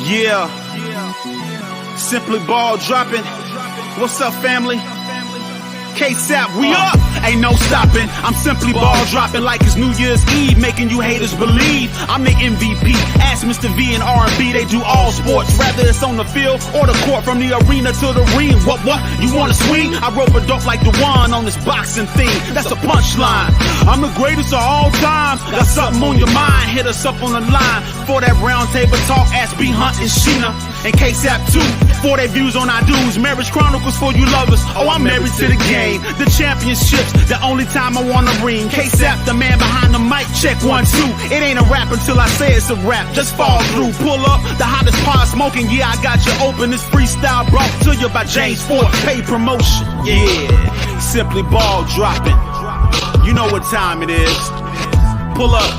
Yeah. Simply ball dropping. What's up, family? K-Sap, we up! Ain't no stopping. I'm simply ball dropping like it's New Year's Eve, making you haters believe I'm the MVP. Ask Mr. V and R&B, they do all sports, whether it's on the field or the court, from the arena to the ring. What? You wanna swing? I rope a dope like the one on this boxing thing. That's a punchline. I'm the greatest of all times. Got something on your mind? Hit us up on the line for that round table talk. Ask B Hunt and Sheena and K-Sap too for their views on our dudes. Marriage Chronicles for you lovers. Oh, I'm married to the game. The championships, the only time I wanna ring. K-Sap, the man behind the mic, check 1, 2. It ain't a rap until I say it's a rap. Just fall through, pull up, the hottest pod smoking. Yeah, I got you open. This freestyle brought to you by James Ford. Paid promotion, yeah. Simply ball dropping. You know what time it is. Pull up,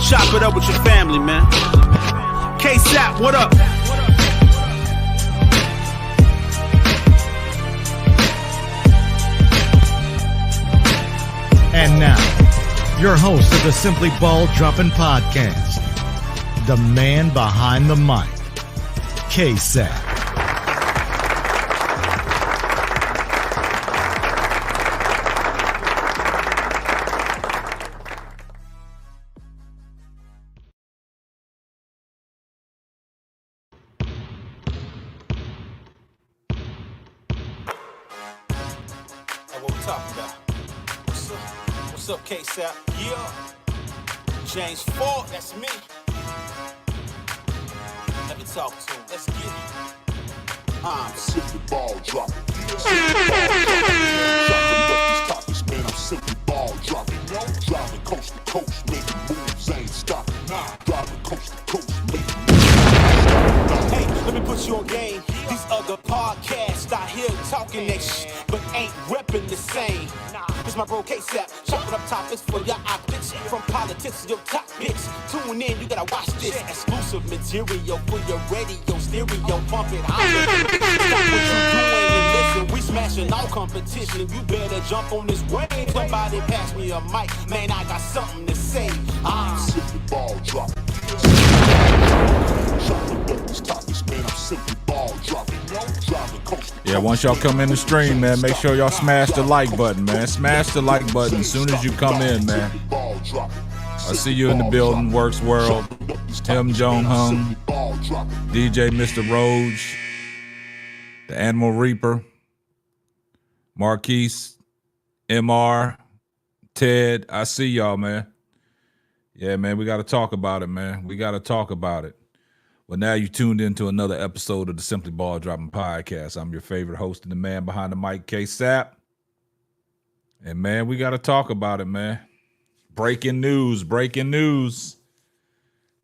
chop it up with your family, man. K-Sap, what up? And now, your host of the Simply Ball Dropping Podcast, the man behind the mic, K-Sap. What we talking about? What's up, K-Sap? Yeah. James Ford, that's me. Let me talk to him. Let's get it. I'm simply ball dropping. Dropping up these topics, man. I'm simply ball dropping. Driving coast to coast, making moves, ain't stopping. Driving coast to coast, making moves. Hey, let me put you on game. These other podcasts out here talking that shit, but ain't repping the same. This my bro K-Sap, chopping up topics for your optics, from politics to your top picks. Tune in, you gotta watch this. Exclusive material for your radio, stereo, bump it higher. Stop what you doing and listen, we smashing all competition. You better jump on this wave. Somebody pass me a mic, man, I got something to say. I'm simply ball dropping. Dropping up these topics, man. I'm simply ball dropping. Yeah, once y'all come in the stream, man, make sure y'all smash the like button, man. Smash the like button as soon as you come in, man. I see you in the building, Works World, Tim Jong-hung, DJ Mr. Roge, the Animal Reaper, Marquise, MR, Ted. I see y'all, man. Yeah, man, we got to talk about it, man. We got to talk about it. Well, now you tuned into another episode of the Simply Ball Dropping Podcast. I'm your favorite host and the man behind the mic, K-Sap. And, man, we got to talk about it, man. Breaking news.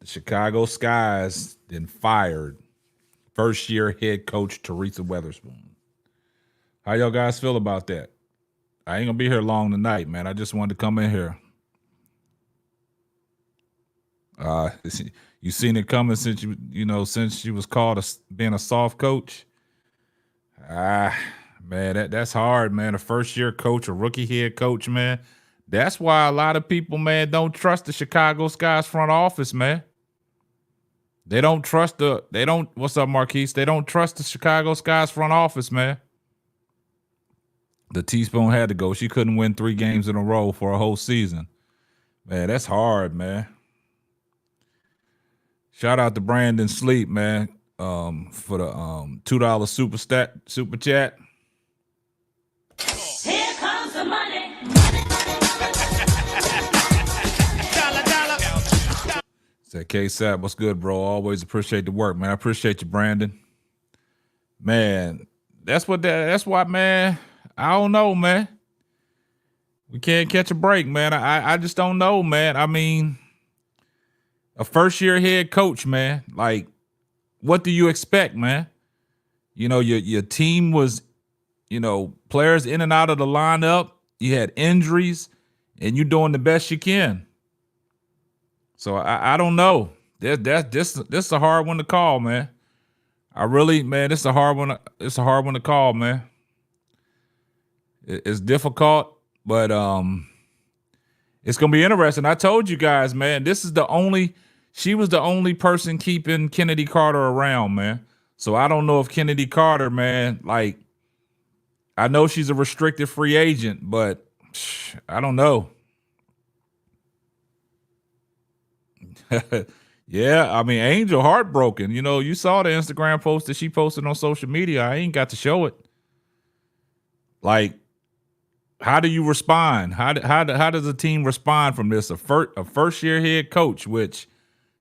The Chicago Skies then fired first-year head coach Teresa Weatherspoon. How y'all guys feel about that? I ain't going to be here long tonight, man. I just wanted to come in here. You seen it coming since since she was called being a soft coach. Man, that's hard, man. A first-year coach, a rookie head coach, man. That's why a lot of people, man, don't trust the Chicago Skies front office, man. They don't trust what's up, Marquise? They don't trust the Chicago Skies front office, man. The teaspoon had to go. She couldn't win 3 games in a row for a whole season. Man, that's hard, man. Shout out to Brandon Sleep, man, for the $2 super chat. Here comes the money. Say K-Sap, what's good, bro? Always appreciate the work, man. I appreciate you, Brandon. Man, that's why, man. I don't know, man. We can't catch a break, man. I just don't know, man. I mean, a first-year head coach, man. Like, what do you expect, man? You know, your team was, players in and out of the lineup. You had injuries, and you're doing the best you can. So I don't know. This is a hard one to call, man. This is a hard one. It's a hard one to call, man. It's difficult, but it's gonna be interesting. I told you guys, man. This is the only she was the only person keeping Kennedy Carter around, man. So I don't know if Kennedy Carter, man, like, I know she's a restricted free agent, but I don't know. Yeah, I mean, Angel heartbroken. You know, you saw the Instagram post that she posted on social media. I ain't got to show it. Like, how do you respond? How does a team respond from this? A first year head coach, which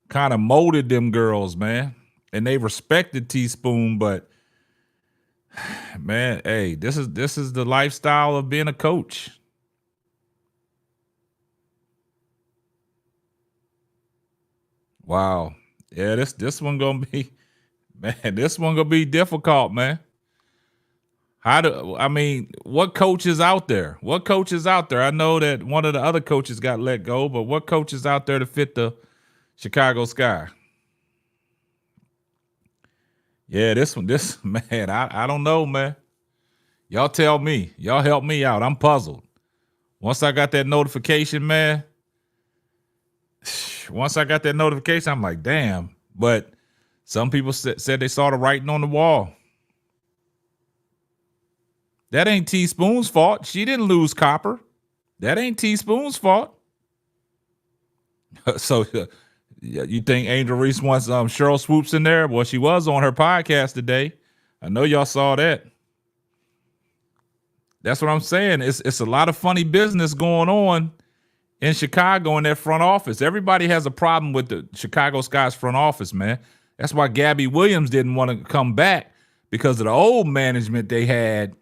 kind of molded them girls, man, and they respected Teaspoon, but man, hey, this is the lifestyle of being a coach. Wow. Yeah, this one gonna be, man, this one gonna be difficult, man. What coach is out there? What coach is out there? I know that one of the other coaches got let go, but what coach is out there to fit the Chicago Sky? Yeah, this man, I don't know, man. Y'all tell me. Y'all help me out. I'm puzzled. Once I got that notification, man, I'm like, damn. But some people said they saw the writing on the wall. That ain't Teaspoon's fault. She didn't lose Copper. That ain't Teaspoon's fault. So you think Angel Reese wants Cheryl Swoops in there? Well, she was on her podcast today. I know y'all saw that. That's what I'm saying. It's a lot of funny business going on in Chicago in that front office. Everybody has a problem with the Chicago Sky's front office, man. That's why Gabby Williams didn't want to come back, because of the old management they had.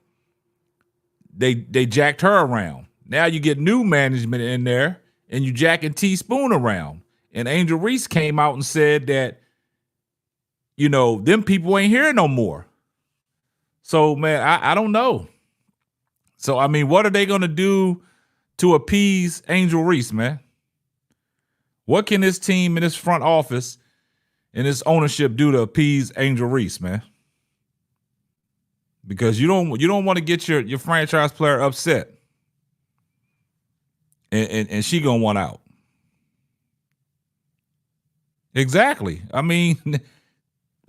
They jacked her around. Now you get new management in there and you jacking Teaspoon around. And Angel Reese came out and said that, you know, them people ain't here no more. So, man, I don't know. So, I mean, what are they going to do to appease Angel Reese, man? What can this team and this front office and this ownership do to appease Angel Reese, man? Because you don't want to get your franchise player upset, and she gonna want out. Exactly. I mean,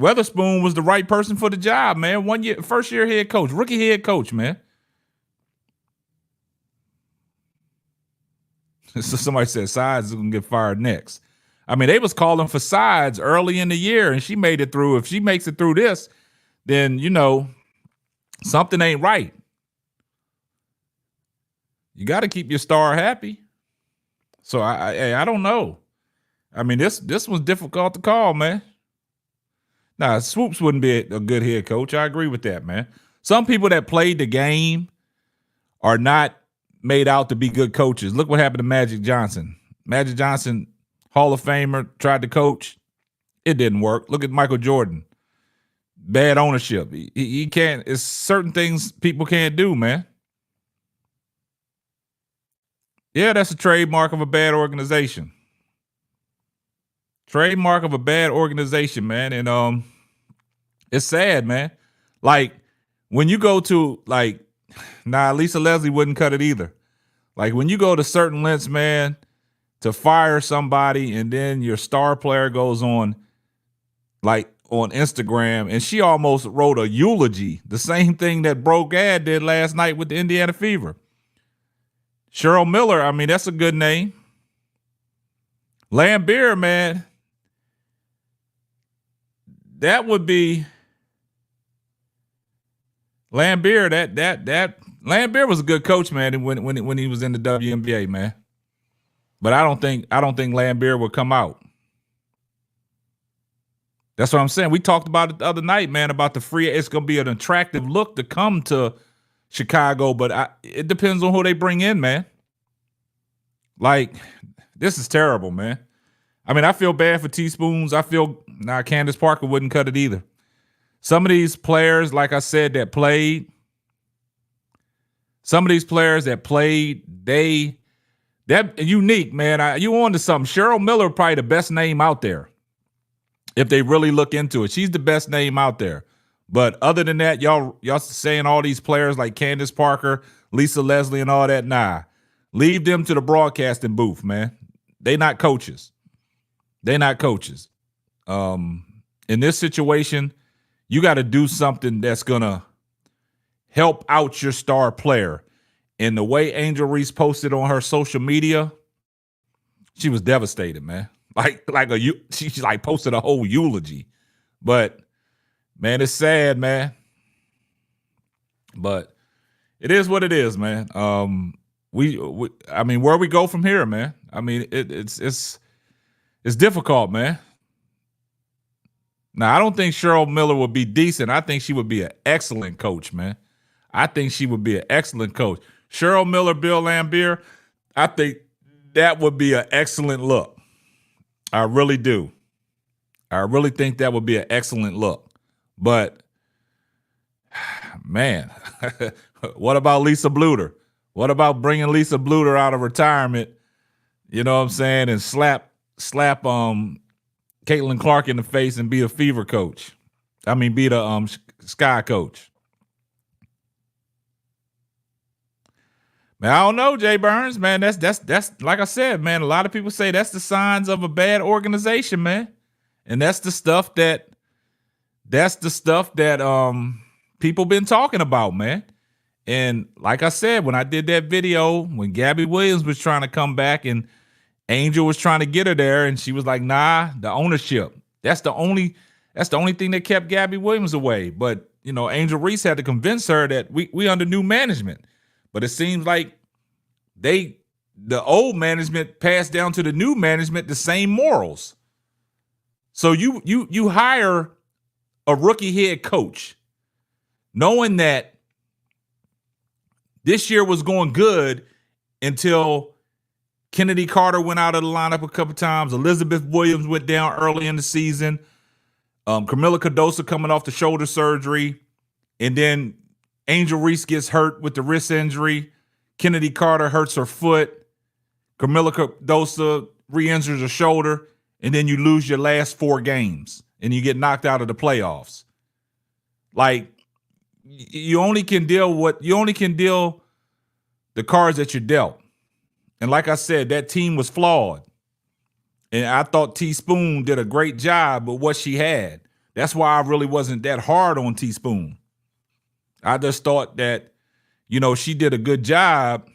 Weatherspoon was the right person for the job, man. First year head coach, rookie head coach, man. So somebody said Sides is gonna get fired next. I mean, they was calling for Sides early in the year, and she made it through. If she makes it through this, then, you know, something ain't right. You got to keep your star happy. So I don't know. I mean, this was difficult to call, man. Nah, Swoops wouldn't be a good head coach. I agree with that, man. Some people that played the game are not made out to be good coaches. Look what happened to Magic Johnson. Magic Johnson, Hall of Famer, tried to coach. It didn't work. Look at Michael Jordan. Bad ownership. He can't. It's certain things people can't do, man. Yeah, that's a trademark of a bad organization. Trademark of a bad organization, man. And it's sad, man. Like, when you go to, like, Lisa Leslie wouldn't cut it either. Like, when you go to certain lengths, man, to fire somebody, and then your star player goes on, like, on Instagram, and she almost wrote a eulogy, the same thing that Bro Gad did last night with the Indiana Fever. Cheryl Miller, I mean, that's a good name. Lambeer, man, that would be Lambeer. That Lambeer was a good coach, man, when he was in the WNBA, man. But I don't think Lambeer would come out. That's what I'm saying. We talked about it the other night, man, about the free. It's going to be an attractive look to come to Chicago, but it depends on who they bring in, man. Like, this is terrible, man. I mean, I feel bad for Teaspoons. Candace Parker wouldn't cut it either. Some of these players, like I said, that played, that unique, man. You on to something. Cheryl Miller, probably the best name out there. If they really look into it, she's the best name out there. But other than that, y'all saying all these players like Candace Parker, Lisa Leslie, and all that, nah. Leave them to the broadcasting booth, man. They not coaches. They're not coaches. In this situation, you got to do something that's going to help out your star player. And the way Angel Reese posted on her social media, she was devastated, man. She like posted a whole eulogy. But man, it's sad, man. But it is what it is, man. I mean, where we go from here, man. I mean, it's difficult, man. Now, I don't think Cheryl Miller would be decent. I think she would be an excellent coach, man. I think she would be an excellent coach. Cheryl Miller, Bill Laimbeer, I think that would be an excellent look. I really do. I really think that would be an excellent look. But, man, what about Lisa Bluter? What about bringing Lisa Bluter out of retirement, you know what I'm saying, and slap Caitlin Clark in the face and be a Fever coach? I mean, be the Sky coach. Man, I don't know, Jay Burns, man. That's like I said, man. A lot of people say that's the signs of a bad organization, man. And that's the stuff that people been talking about, man. And like I said, when I did that video, when Gabby Williams was trying to come back and Angel was trying to get her there, and she was like, nah, the ownership. That's the only thing that kept Gabby Williams away. But, you know, Angel Reese had to convince her that we under new management. But it seems like the old management passed down to the new management the same morals. So you hire a rookie head coach knowing that this year was going good until Kennedy Carter went out of the lineup a couple times. Elizabeth Williams went down early in the season. Camila Cardoso coming off the shoulder surgery. And then Angel Reese gets hurt with the wrist injury. Kennedy Carter hurts her foot. Camila Cardoso re-injures her shoulder. And then you lose your last 4 games. And you get knocked out of the playoffs. Like, you only can deal the cards that you're dealt. And like I said, that team was flawed. And I thought Teaspoon did a great job with what she had. That's why I really wasn't that hard on Teaspoon. I just thought that, you know, she did a good job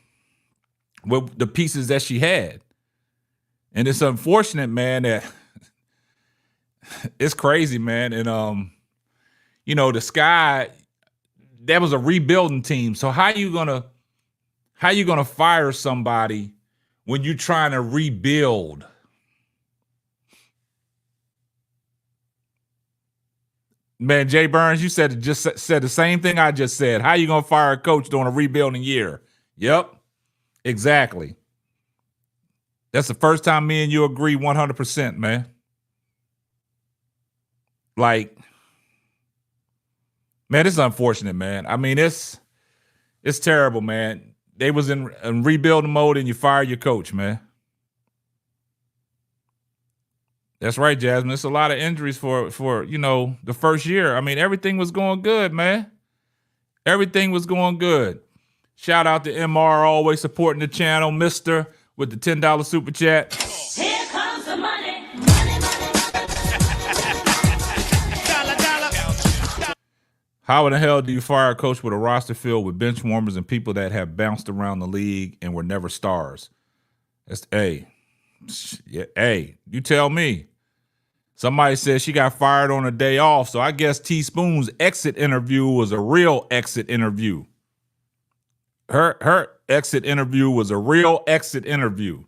with the pieces that she had. And it's unfortunate, man, that it's crazy, man. And, you know, the Sky, that was a rebuilding team. So how you gonna fire somebody when you're trying to rebuild? Man, Jay Burns, you said the same thing I just said. How you gonna fire a coach during a rebuilding year? Yep, exactly. That's the first time me and you agree 100%, man. Like, man, it's unfortunate, man. I mean, it's terrible, man. They was in rebuilding mode and you fire your coach, man. That's right, Jasmine. It's a lot of injuries for you know, the first year. I mean, everything was going good, man. Everything was going good. Shout out to MR, always supporting the channel. Mister with the $10 super chat. Here comes the money. How in the hell do you fire a coach with a roster filled with bench warmers and people that have bounced around the league and were never stars? That's hey, you tell me. Somebody said she got fired on a day off, so I guess Teaspoon's exit interview was a real exit interview. Her exit interview was a real exit interview.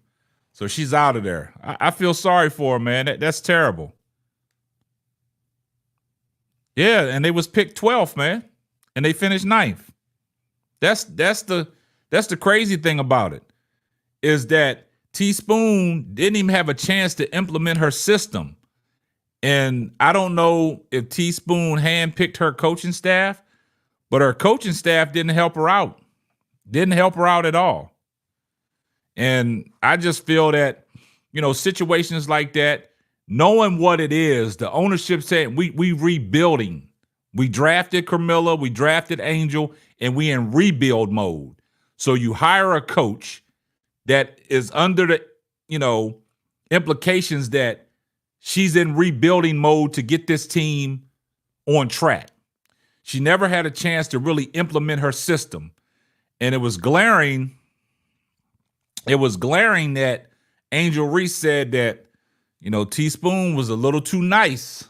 So she's out of there. I feel sorry for her, man. That's terrible. Yeah, and they was picked 12th, man. And they finished 9th. That's the crazy thing about it, is that Teaspoon didn't even have a chance to implement her system. And I don't know if Teaspoon handpicked her coaching staff, but her coaching staff didn't help her out. Didn't help her out at all. And I just feel that, you know, situations like that, knowing what it is, the ownership saying we rebuilding. We drafted Carmilla, we drafted Angel, and we in rebuild mode. So you hire a coach that is under the, you know, implications that she's in rebuilding mode to get this team on track. She never had a chance to really implement her system. And it was glaring. It was glaring that Angel Reese said that, Teaspoon was a little too nice.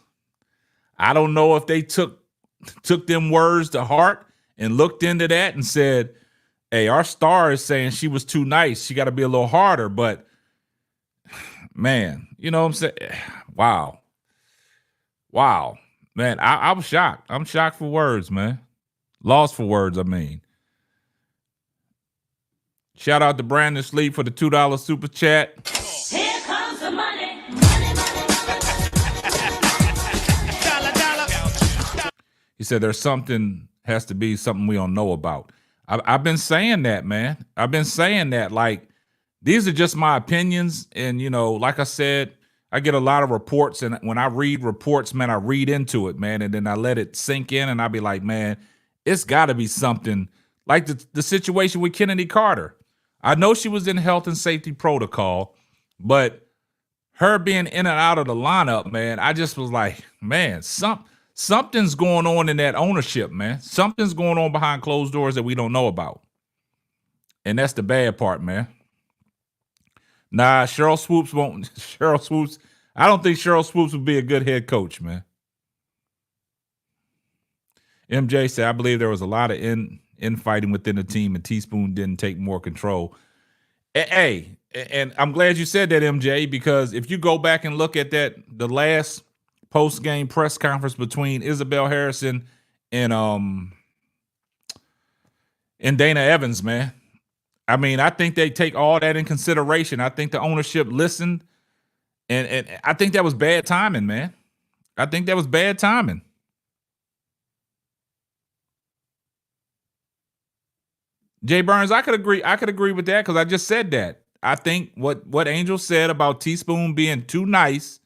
I don't know if they took them words to heart and looked into that and said, hey, our star is saying she was too nice. She got to be a little harder. But, man, you know what I'm saying? Wow. Man, I was shocked. I'm shocked for words, man. Lost for words, I mean. Shout out to Brandon Sleep for the $2 super chat. Here comes the money. Money, money, money. He said there's has to be something we don't know about. I've been saying that, man. I've been saying that. Like, these are just my opinions. And, like I said, I get a lot of reports. And when I read reports, man, I read into it, man. And then I let it sink in. And I be like, man, it's got to be something like the situation with Kennedy Carter. I know she was in health and safety protocol, but her being in and out of the lineup, man, I just was like, man, something's going on in that ownership, man. Something's going on behind closed doors that we don't know about. And that's the bad part, man. Nah, Cheryl Swoops won't. I don't think Cheryl Swoops would be a good head coach, man. MJ said, I believe there was a lot of infighting within the team and Teaspoon didn't take more control. Hey, and I'm glad you said that, MJ, because if you go back and look at the last post-game press conference between Isabel Harrison and Dana Evans, man. I mean, I think they take all that in consideration. I think the ownership listened, and I think that was bad timing, man. I think that was bad timing. Jay Burns, I could agree with that because I just said that. I think what Angel said about Teaspoon being too nice,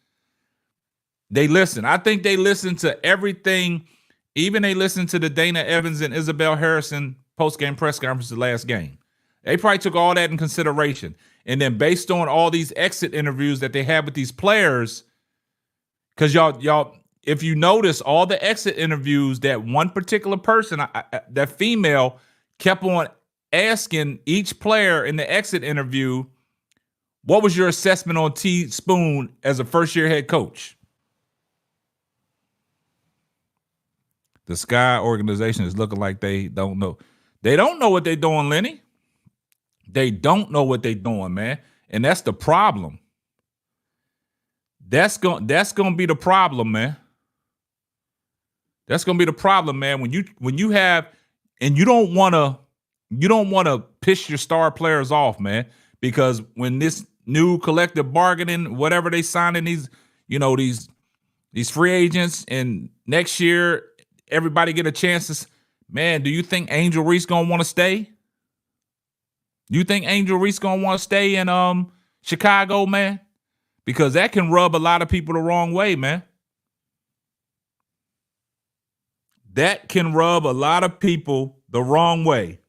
they listen. I think they listened to everything. Even they listened to the Dana Evans and Isabel Harrison post-game press conference the last game. They probably took all that in consideration. And then based on all these exit interviews that they had with these players, because y'all, if you notice all the exit interviews, that one particular person, that female, kept on asking each player in the exit interview, what was your assessment on Teaspoon as a first-year head coach? The Sky organization is looking like they don't know. They don't know what they're doing, Lenny. They don't know what they're doing, man. And that's the problem. That's going to be the problem, man. That's going to be the problem, man. When you have, and you don't want to piss your star players off, man, because when this new collective bargaining, whatever they signing these free agents, and next year everybody get a chance to, man, do you think Angel Reese gonna want to stay? Do you think Angel Reese gonna want to stay in Chicago, man? Because that can rub a lot of people the wrong way, man. That can rub a lot of people the wrong way.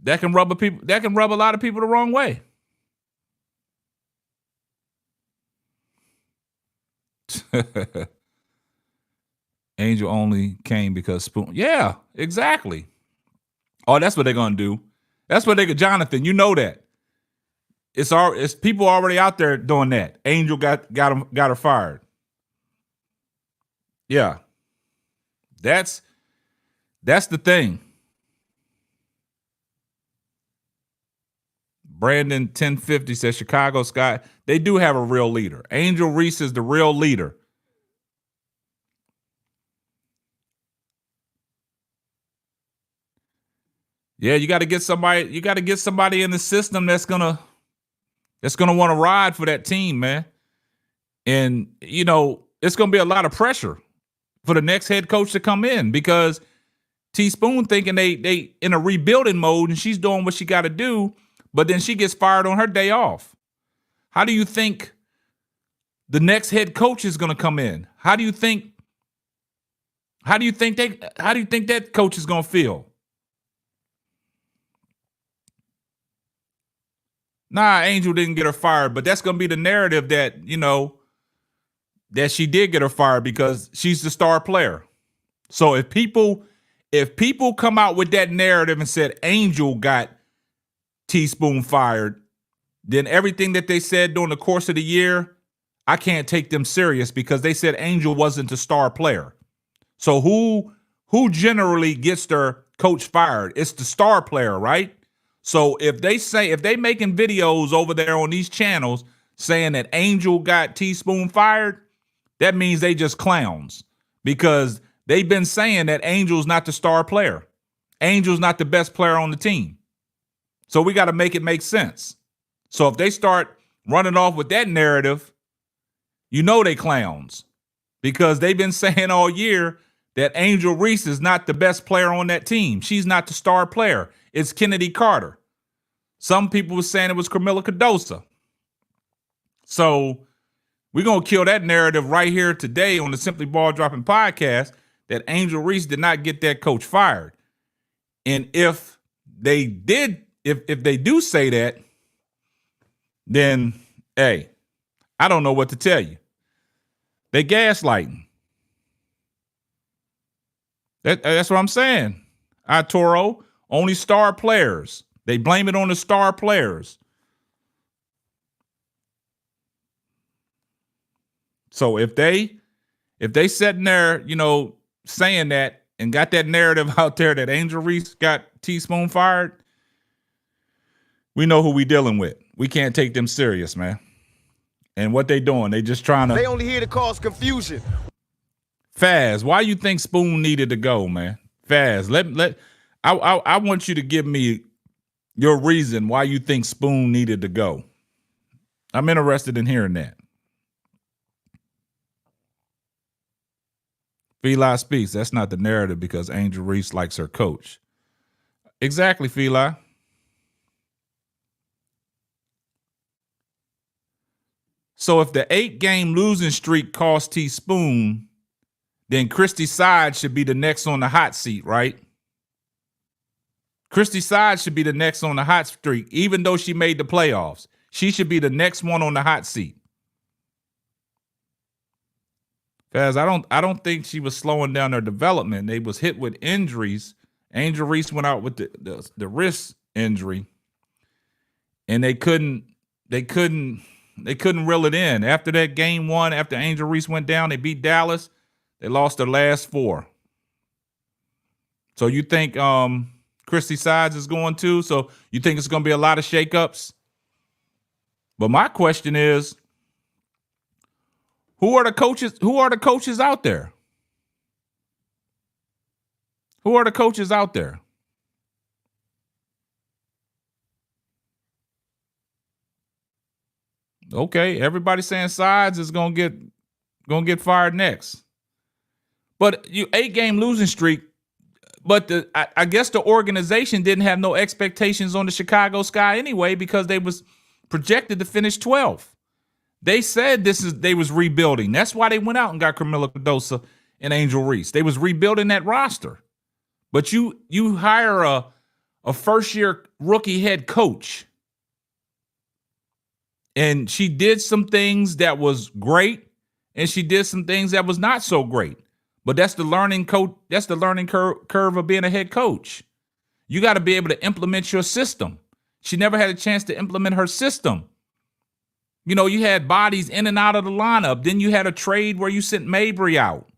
That can rub a lot of people the wrong way. Angel only came because Spoon. Yeah, exactly. Oh, that's what they're gonna do. That's what Jonathan, you know that. It's people already out there doing that. Angel got her fired. Yeah. That's the thing. Brandon 1050 says Chicago Sky, they do have a real leader. Angel Reese is the real leader. Yeah, you got to get somebody in the system that's gonna want to ride for that team, man. And it's gonna be a lot of pressure for the next head coach to come in because Teaspoon thinking they in a rebuilding mode and she's doing what she got to do, but then she gets fired on her day off. How do you think the next head coach is gonna come in? How do you think that coach is gonna feel? Nah, Angel didn't get her fired, but that's gonna be the narrative that, that she did get her fired because she's the star player. So if people come out with that narrative and said Angel got Teaspoon fired, then everything that they said during the course of the year, I can't take them serious because they said Angel wasn't the star player. So who generally gets their coach fired? It's the star player, right? So if they making videos over there on these channels saying that Angel got Teaspoon fired, that means they just clowns because they've been saying that Angel's not the star player. Angel's not the best player on the team. So we got to make it make sense. So if they start running off with that narrative, they clowns because they've been saying all year that Angel Reese is not the best player on that team. She's not the star player. It's Kennedy Carter. Some people were saying it was Camila Cardosa. So we're going to kill that narrative right here today on the Simply Ball Dropping podcast that Angel Reese did not get that coach fired. And if they did, if they do say that, then, hey, I don't know what to tell you. They gaslighting. That's what I'm saying. Toro, only star players. They blame it on the star players. So if they sitting there, saying that and got that narrative out there that Angel Reese got Teaspoon fired, we know who we dealing with. We can't take them serious, man. And what they doing? They just trying to. They only here to cause confusion. Faz, why you think Spoon needed to go, man? Faz, I want you to give me your reason why you think Spoon needed to go. I'm interested in hearing that. Feli speaks. That's not the narrative because Angel Reese likes her coach. Exactly, Feli. So if the 8-game losing streak cost Teaspoon, then Christy Side should be the next on the hot seat, right? Christy Side should be the next on the hot streak, even though she made the playoffs. She should be the next one on the hot seat. Faz, I don't think she was slowing down her development. They was hit with injuries. Angel Reese went out with the wrist injury, and they couldn't reel it in. After that game one, after Angel Reese went down, they beat Dallas. They lost their last 4. So you think Christy Sides is going too? So you think it's going to be a lot of shakeups? But my question is, who are the coaches? Who are the coaches out there? Who are the coaches out there? Okay, everybody's saying Sides is gonna get fired next. But 8-game losing streak. But I guess the organization didn't have no expectations on the Chicago Sky anyway because they was projected to finish 12th. They said they was rebuilding. That's why they went out and got Camila Cardosa and Angel Reese. They was rebuilding that roster. But you hire a first-year rookie head coach, and she did some things that was great, and she did some things that was not so great. But that's the learning curve of being a head coach. You got to be able to implement your system. She never had a chance to implement her system. You had bodies in and out of the lineup. Then you had a trade where you sent Mabry out.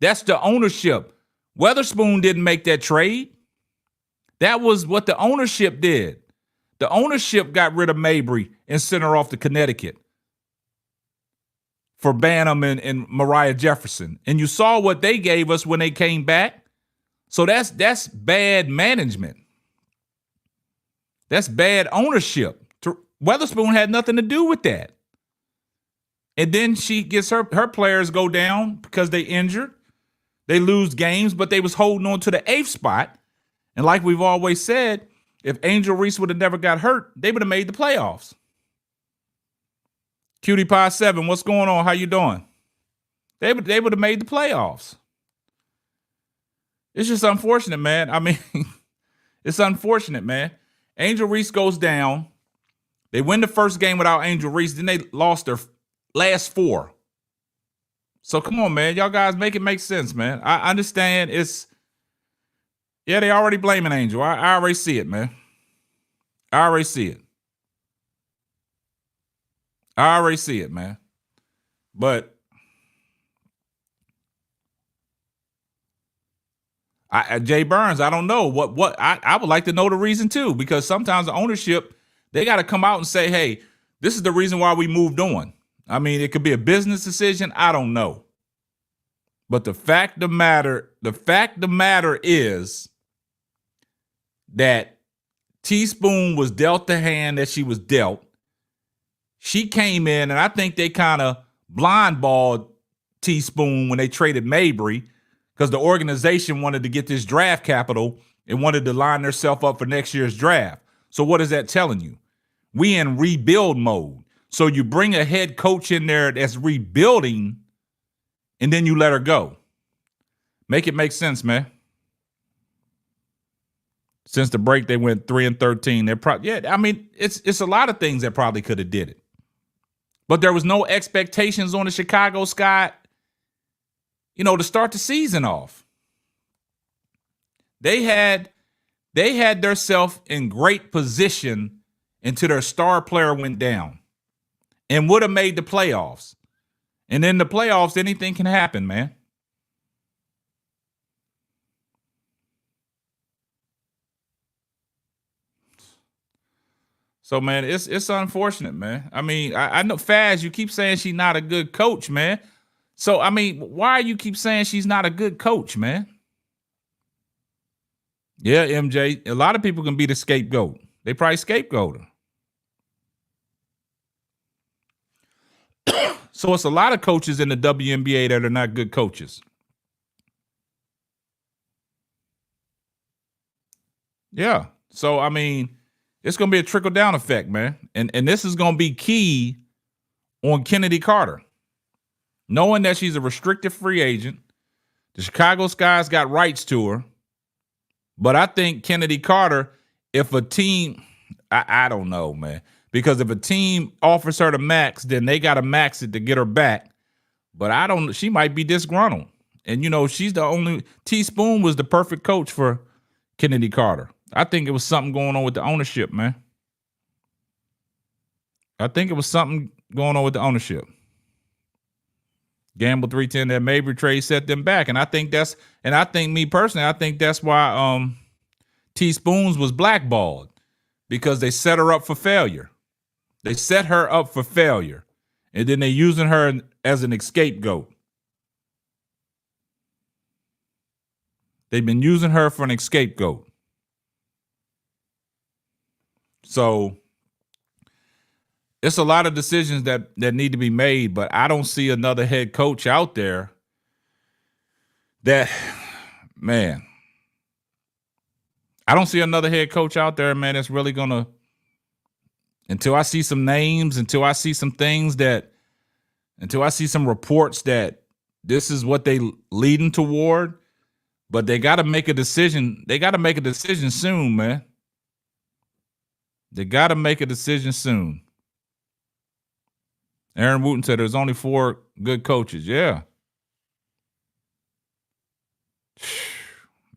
That's the ownership. Weatherspoon didn't make that trade. That was what the ownership did. The ownership got rid of Mabry and sent her off to Connecticut for Banham and Mariah Jefferson. And you saw what they gave us when they came back. So that's bad management. That's bad ownership. Weatherspoon had nothing to do with that. And then she gets her players go down because they injured. They lose games, but they was holding on to the 8th spot. And like we've always said, if Angel Reese would have never got hurt, they would have made the playoffs. Cutie Pie 7, what's going on? How you doing? They would have made the playoffs. It's just unfortunate, man. I mean, it's unfortunate, man. Angel Reese goes down. They win the first game without Angel Reese, then they lost their last 4. So come on, man. Y'all guys make it make sense, man. I understand they already blaming Angel. I already see it, man. I already see it. Man. But Jay Burns, I don't know what I would like to know the reason too, because sometimes the ownership, they got to come out and say, hey, this is the reason why we moved on. I mean, it could be a business decision. I don't know. But the fact of the matter is that Teaspoon was dealt the hand that she was dealt. She came in, and I think they kind of blindballed Teaspoon when they traded Mabry, because the organization wanted to get this draft capital and wanted to line themselves up for next year's draft. So what is that telling you? We in rebuild mode. So you bring a head coach in there that's rebuilding, and then you let her go. Make it make sense, man. Since the break, they went 3-13. They're probably it's a lot of things that probably could have did it. But there was no expectations on the Chicago Sky, to start the season off. They had themselves in great position until their star player went down and would have made the playoffs. And in the playoffs, anything can happen, man. So, man, it's unfortunate, man. I mean, I know, Faz, you keep saying she's not a good coach, man. So, I mean, why you keep saying she's not a good coach, man? Yeah, MJ, a lot of people can be the scapegoat. They probably scapegoat her. So it's a lot of coaches in the WNBA that are not good coaches. Yeah. So, I mean, it's going to be a trickle-down effect, man. And this is going to be key on Kennedy Carter. Knowing that she's a restricted free agent, the Chicago Sky's got rights to her. But I think Kennedy Carter, if a team, I don't know, man. Because if a team offers her the max, then they got to max it to get her back. But she might be disgruntled. And, she's the only, Teaspoon was the perfect coach for Kennedy Carter. I think it was something going on with the ownership, man. I think it was something going on with the ownership. Gamble 310, that Mabry trade set them back. And I think me personally, I think that's why Teaspoons was blackballed, because they set her up for failure. They set her up for failure. And then they're using her as an scapegoat. They've been using her for an scapegoat. So it's a lot of decisions that need to be made, but I don't see another head coach out there that, man, I don't see another head coach out there, man, that's really going to, until I see some names, until I see some things until I see some reports that this is what they leading toward, but they got to make a decision. They got to make a decision soon, man. They got to make a decision soon. Aaron Wooten said there's only 4 good coaches. Yeah.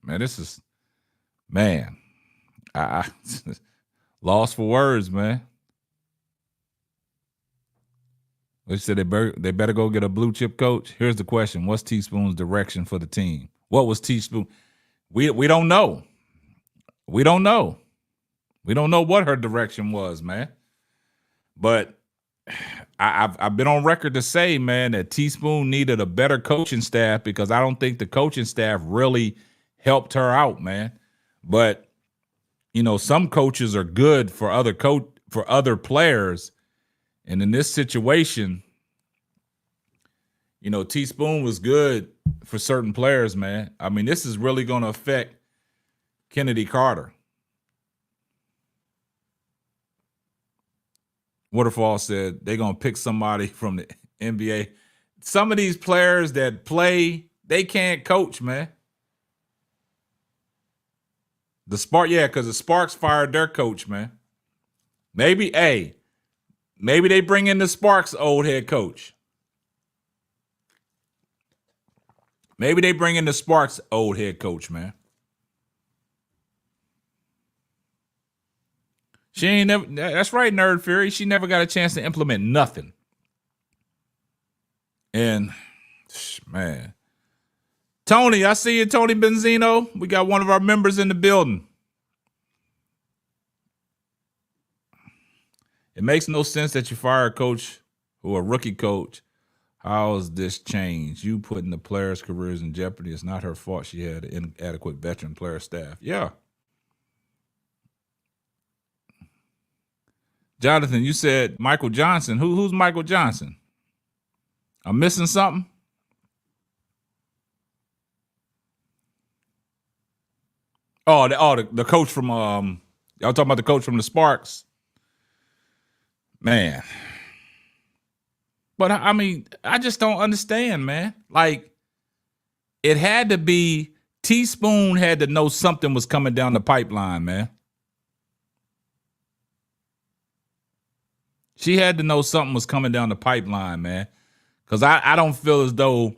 Man, this is, man, I lost for words, man. They said they better go get a blue chip coach. Here's the question. What's Teaspoon's direction for the team? What was Teaspoon? We don't know. We don't know. We don't know what her direction was, man. But I've been on record to say, man, that Teaspoon needed a better coaching staff, because I don't think the coaching staff really helped her out, man. But, some coaches are good for other players. And in this situation, Teaspoon was good for certain players, man. I mean, this is really going to affect Kennedy Carter. Waterfall said they're going to pick somebody from the NBA. Some of these players that play, they can't coach, man. Because the Sparks fired their coach, man. Maybe maybe they bring in the Sparks old head coach. Maybe they bring in the Sparks old head coach, man. She ain't never. That's right, Nerd Fury. She never got a chance to implement nothing. And man, Tony, I see you, Tony Benzino. We got one of our members in the building. It makes no sense that you fire a coach or a rookie coach. How has this changed? You putting the players' careers in jeopardy. It's not her fault she had an inadequate veteran player staff. Yeah. Jonathan, you said Michael Johnson. Who's Michael Johnson? I'm missing something? The coach from y'all talking about the coach from the Sparks. Man. But I mean, I just don't understand, man. Like, it had to be Teaspoon had to know something was coming down the pipeline, man. She had to know something was coming down the pipeline, man. Because I don't feel as though,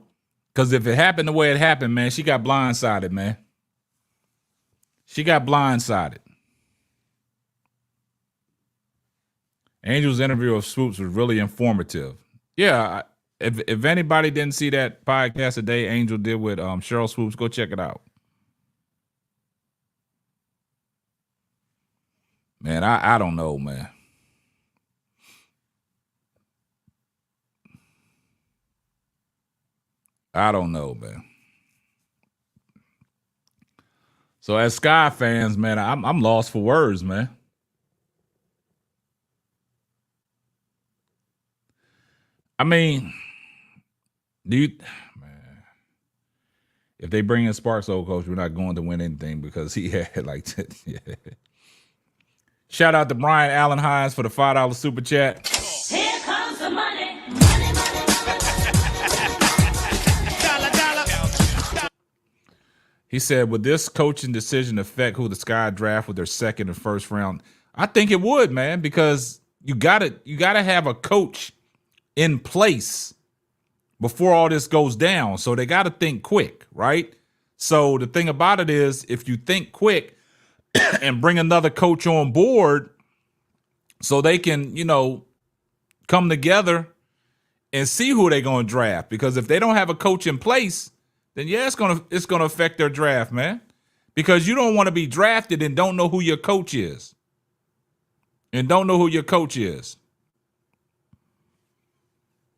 because if it happened the way it happened, man, she got blindsided, man. She got blindsided. Angel's interview of Swoops was really informative. Yeah, if anybody didn't see that podcast today, Angel did with Cheryl Swoops, go check it out. Man, I don't know, man. I don't know, man. So as Sky fans, man, I'm lost for words, man. I mean, man, if they bring in Sparks old coach, we're not going to win anything because he had like, yeah. Shout out to Brian Allen Hines for the $5 super chat. Here comes the money. Money, money, money. He said, would this coaching decision affect who the Sky draft with their second and first round? I think it would, man, because you gotta have a coach in place before all this goes down. So they got to think quick, right? So the thing about it is, if you think quick and bring another coach on board so they can, come together and see who they're going to draft. Because if they don't have a coach in place, then yeah, it's gonna affect their draft, man. Because you don't want to be drafted and don't know who your coach is.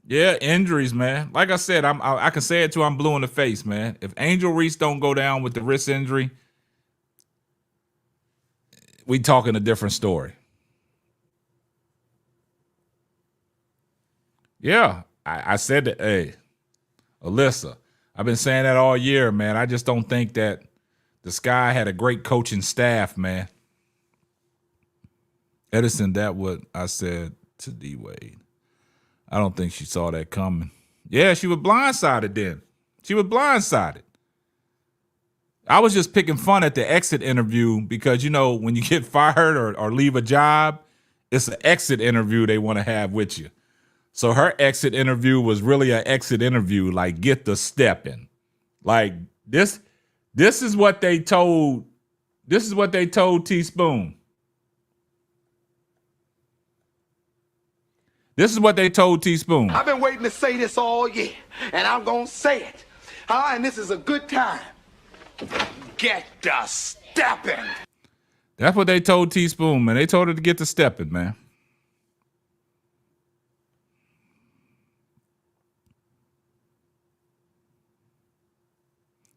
Yeah, injuries, man. Like I said, I can say it too. I'm blue in the face, man. If Angel Reese don't go down with the wrist injury, we talking a different story. Yeah, I said that. Hey, Alyssa, I've been saying that all year, man. I just don't think that the Sky had a great coaching staff, man. Edison, that what I said to D Wade. I don't think she saw that coming. Yeah, she was blindsided then. She was blindsided. I was just picking fun at the exit interview because, when you get fired or leave a job, it's an exit interview they want to have with you. So her exit interview was really an exit interview, like get the step in. Like this is what they told. This is what they told Teaspoon. This is what they told Teaspoon. I've been waiting to say this all year, and I'm going to say it. And this is a good time. Get the stepping. That's what they told Teaspoon, man. They told her to get the stepping, man.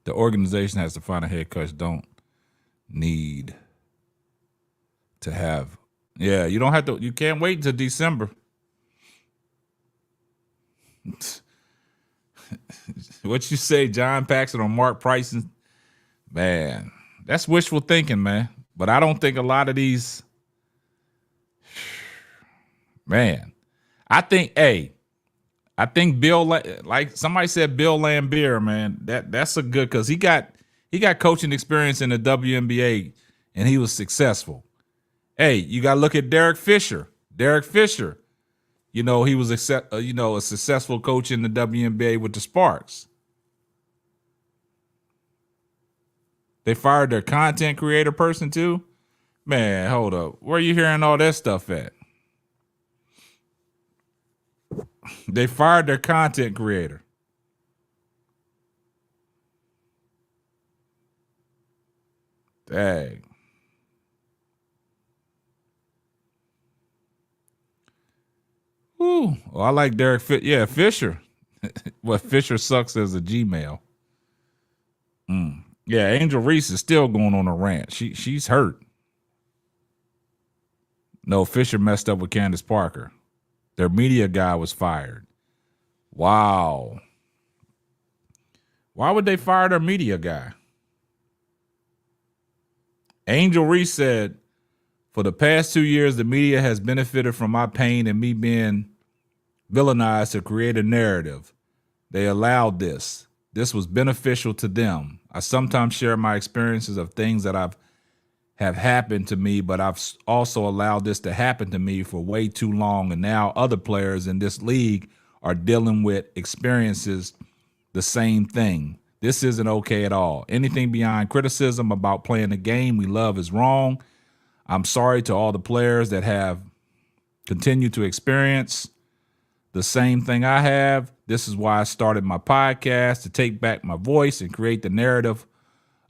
The organization has to find a head coach. Don't need to have. Yeah, you don't have to. You can't wait until December. What you say, John Paxson or Mark Price? Man, that's wishful thinking, man. But I don't think a lot of these. Man, I think Bill, like somebody said, Bill Laimbeer, man. That's a good because he got coaching experience in the WNBA and he was successful. Hey, you got to look at Derek Fisher. Derek Fisher You know, he was a successful coach in the WNBA with the Sparks. They fired their content creator person too. Man, hold up. Where are you hearing all that stuff at? They fired their content creator. Dang. Ooh, well, I like Derek. Yeah, Fisher. Well, Fisher sucks as a Gmail. Yeah, Angel Reese is still going on a rant. She's hurt. No, Fisher messed up with Candace Parker. Their media guy was fired. Wow. Why would they fire their media guy? Angel Reese said, for the past 2 years, the media has benefited from my pain and me being villainized to create a narrative. They allowed this. This was beneficial to them. I sometimes share my experiences of things that have happened to me, but I've also allowed this to happen to me for way too long. And now other players in this league are dealing with experiences the same thing. This isn't okay at all. Anything beyond criticism about playing the game we love is wrong. I'm sorry to all the players that have continued to experience the same thing I have. This is why I started my podcast, to take back my voice and create the narrative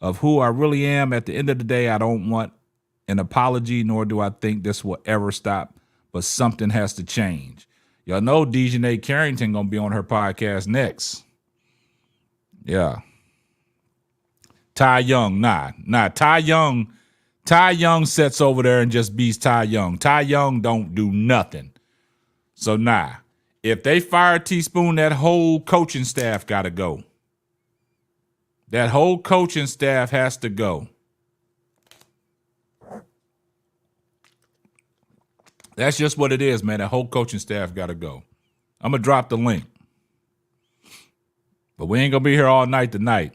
of who I really am. At the end of the day, I don't want an apology, nor do I think this will ever stop, but something has to change. Y'all know Dejanay Carrington gonna be on her podcast next. Yeah. Ty Young, nah. Ty Young sits over there and just beats Ty Young. Ty Young don't do nothing. So nah. If they fire Teaspoon, that whole coaching staff got to go. That whole coaching staff has to go. That's just what it is, man. That whole coaching staff got to go. I'm going to drop the link. But we ain't going to be here all night tonight.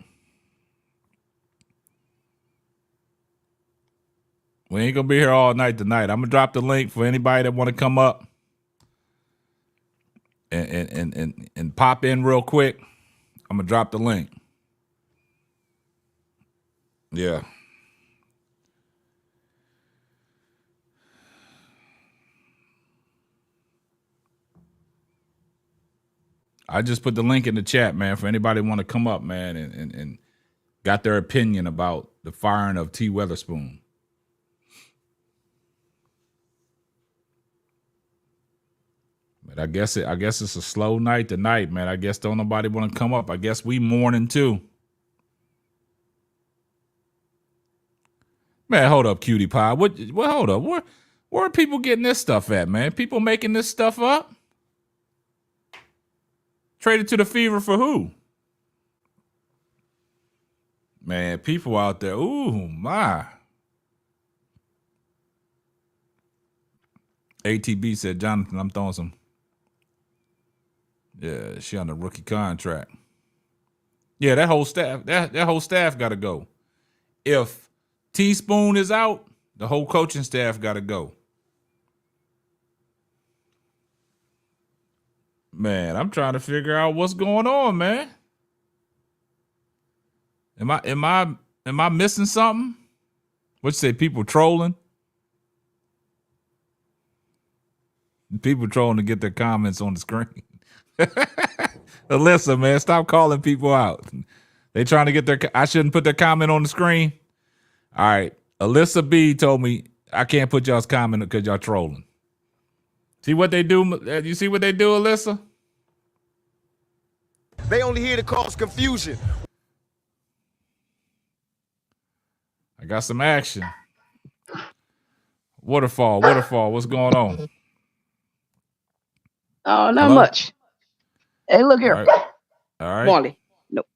We ain't going to be here all night tonight. I'm going to drop the link for anybody that want to come up and pop in real quick. I'm going to drop the link. Yeah. I just put the link in the chat, man, for anybody want to come up, man, and got their opinion about the firing of T. Weatherspoon. But I guess it's a slow night tonight, man. I guess don't nobody want to come up. I guess we mourning too. Man, hold up, cutie pie. What hold up. Where are people getting this stuff at, man? People making this stuff up? Traded to the Fever for who? Man, people out there. Ooh, my. ATB said, Jonathan, I'm throwing some. Yeah, she on the rookie contract. Yeah, that whole staff, that whole staff got to go. If Teaspoon is out, the whole coaching staff got to go. Man, I'm trying to figure out what's going on, man. Am I missing something? What you say, people trolling? People trolling to get their comments on the screen. Alyssa, man, stop calling people out. They trying to get their, I shouldn't put their comment on the screen. All right. Alyssa B told me I can't put y'all's comment because y'all trolling. See what they do? You see what they do, Alyssa? They only here to cause confusion. I got some action. Waterfall, what's going on? Oh, not Hello? much. Hey, look here. All right. Marley. Nope.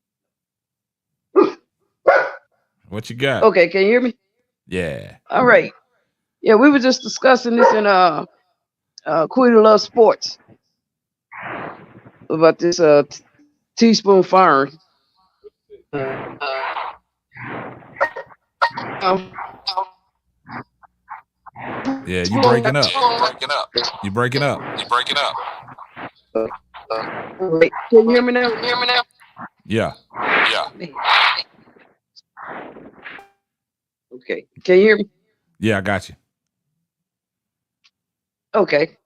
What you got? Okay, can you hear me? Yeah. All right. Yeah, we were just discussing this in Queen Love Sports about this Teaspoon firing. Yeah, you breaking up. You breaking up. Wait, can you hear me now? Yeah. Okay, can you hear me? Yeah, I got you. Okay.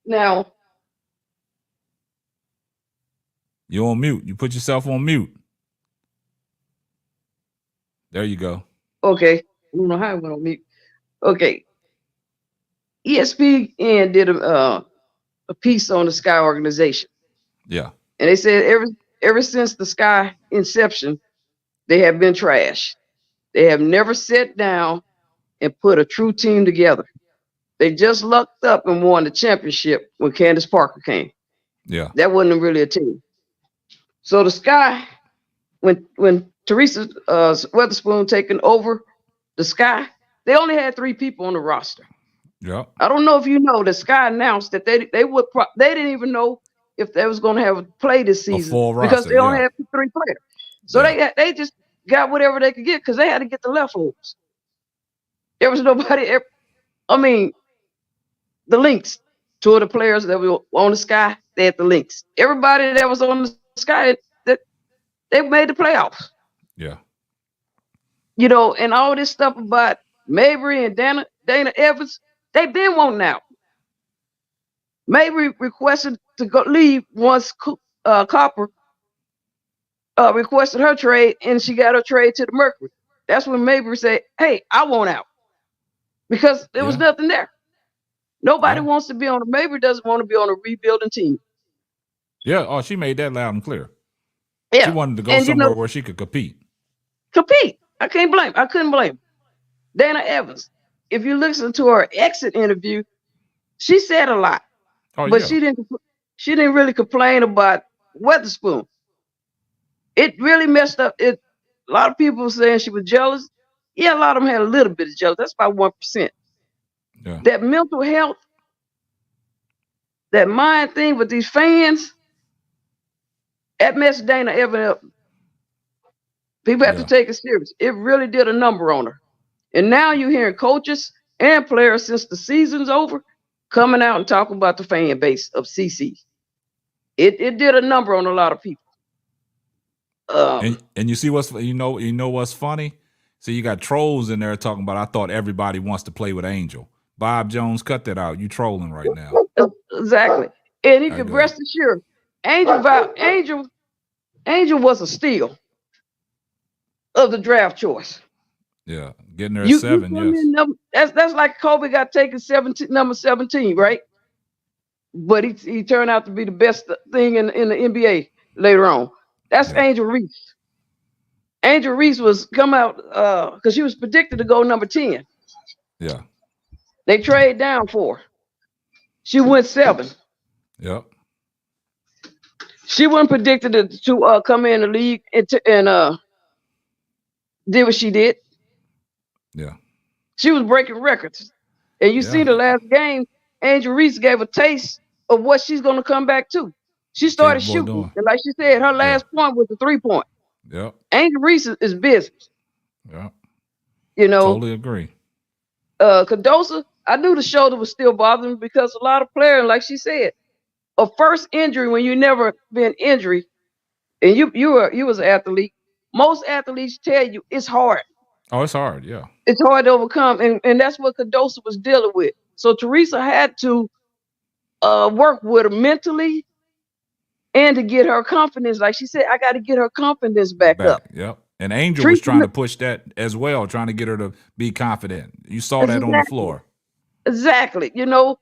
Now, You on mute. You put yourself on mute. There you go. okay, I don't know how I went on mute. Okay, ESPN did a piece on the Sky organization, Yeah. and they said ever since the Sky inception, they have been trash. They have never sat down and put a true team together. They just lucked up and won the championship when Candace Parker came. Yeah. That wasn't really a team. So the Sky, when Teresa Weatherspoon taken over the Sky, they only had 3 people on the roster. Yeah. I don't know if you know, the Sky announced that they didn't even know if they was going to have a play this season full because roster, they only yeah. had 3 players. So they just got whatever they could get because they had to get the leftovers. There was nobody. I mean, the links. 2 of the players that were on the Sky, they had the links. Everybody that was on the Sky, that they made the playoffs. Yeah. You know, and all this stuff about Mabry and Dana Evans, they've been wanting out. Mabry requested to go leave once Copper requested her trade, and she got her trade to the Mercury. That's when Mabry said, "Hey, I want out," because there was nothing there. Nobody wants to be on. Mabry doesn't want to be on a rebuilding team. Yeah. Oh, she made that loud and clear. Yeah, She wanted to go somewhere where she could compete. I couldn't blame. Dana Evans. If you listen to her exit interview, she said a lot, but she didn't really complain about Weatherspoon. It really messed up. A lot of people were saying she was jealous. Yeah, a lot of them had a little bit of jealous. That's about 1%. Yeah. That mental health, that mind thing with these fans, that messed Dana Evans up. People have to take it serious. It really did a number on her. And now you're hearing coaches and players since the season's over coming out and talking about the fan base of CC. It did a number on a lot of people. And you see what's what's funny? So you got trolls in there talking about I thought everybody wants to play with Angel. Bob Jones, cut that out. You trolling right now. Exactly. And you can rest assured, Angel was a steal of the draft choice. Yeah, getting there at 7, yes. That's like Kobe got taken number 17, right? But he turned out to be the best thing in the NBA later on. That's Angel Reese. Angel Reese was come out because she was predicted to go number 10. Yeah. They trade down for her. She went 7. Yep. She wasn't predicted to come in the league and did what she did. Yeah. She was breaking records. And you see the last game, Angel Reese gave a taste of what she's going to come back to. She started shooting. And like she said, her last point was the 3-point. Yep. Angel Reese is business. Yeah. You know. Totally agree. Cardosa, I knew the shoulder was still bothering me because a lot of players, like she said, a first injury when you never been injured, and you was an athlete. Most athletes tell you it's hard. Oh, it's hard, yeah. It's hard to overcome, and that's what Cardosa was dealing with. So Teresa had to work with her mentally and to get her confidence. Like she said, I got to get her confidence back up. Yep. And Angel was trying to push that as well, trying to get her to be confident. You saw that on the floor. Exactly. You know,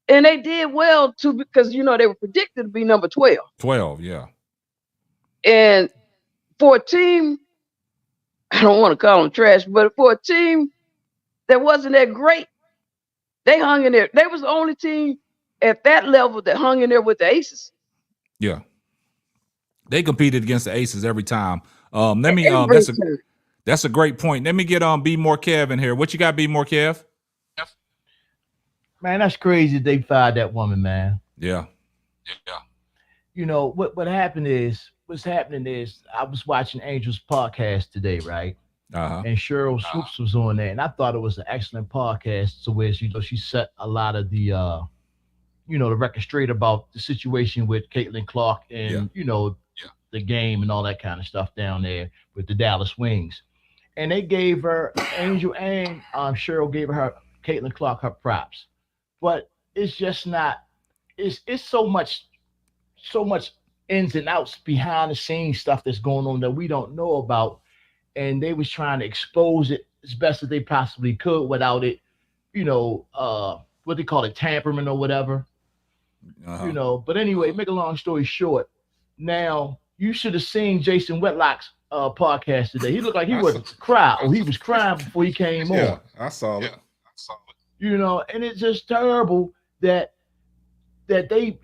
and they did well too because, you know, they were predicted to be number 12. 12, yeah. And for a team, I don't want to call them trash, but for a team that wasn't that great, they hung in there. They was the only team at that level that hung in there with the Aces. Yeah. They competed against the Aces every time. That's a great point. Let me get B More Kev in here. What you got, B More Kev? Man, that's crazy they fired that woman, man. Yeah. You know, what's happening is I was watching Angel's podcast today, right? and Cheryl Swoops was on there, and I thought it was an excellent podcast. To where she set a lot of the the record straight about the situation with Caitlin Clark and the game and all that kind of stuff down there with the Dallas Wings. And they gave her Angel and Cheryl gave her Caitlin Clark her props, but it's just not. It's so much ins and outs behind the scenes stuff that's going on that we don't know about, and they was trying to expose it as best as they possibly could without it, what they call it, tampering or whatever. But anyway, make a long story short, now you should have seen Jason Whitlock's podcast today. He looked like he was crying, or he was crying before he came on. Yeah, I saw it. And it's just terrible that they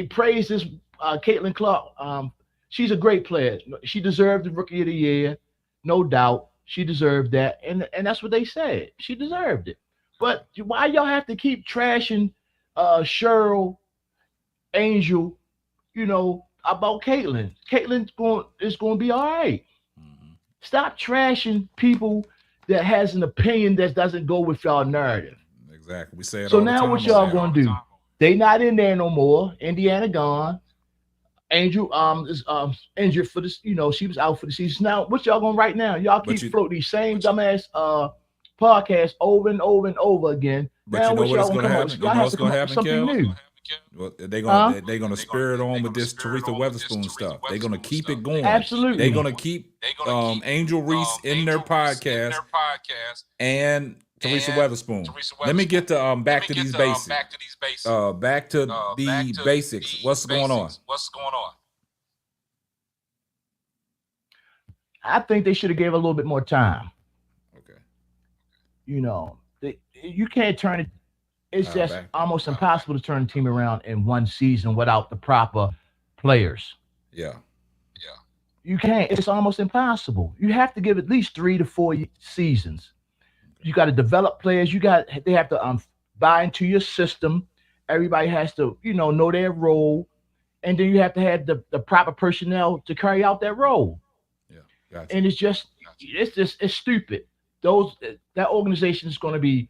praise this Caitlin Clark. She's a great player. She deserved the Rookie of the Year, no doubt. She deserved that, and that's what they said. She deserved it. But why y'all have to keep trashing Cheryl, Angel, about Caitlin? Caitlin's going to be all right. Mm-hmm. Stop trashing people that has an opinion that doesn't go with y'all narrative. Exactly. We say it so all the now time. What y'all going to do? They not in there no more. Indiana gone. Angel is injured for this. She was out for the season. Now, what y'all going to write now? Y'all keep floating these same dumbass podcasts over and over and over again. But now, you know what's going to happen? You know what's going to happen, something new. Well, they're gonna spur it on with this Teresa Weatherspoon stuff. They're gonna keep it going. Absolutely. They're gonna keep Angel Reese in their podcast and Teresa Weatherspoon. Let me get to back to these basics. Back to the basics. What's going on? I think they should have gave a little bit more time. Okay. You can't turn it. It's just almost impossible to turn a team around in one season without the proper players. Yeah. You can't. It's almost impossible. You have to give at least 3 to 4 seasons. You got to develop players. They have to buy into your system. Everybody has to, know their role, and then you have to have the proper personnel to carry out that role. Yeah, gotcha. And it's stupid. That organization is going to be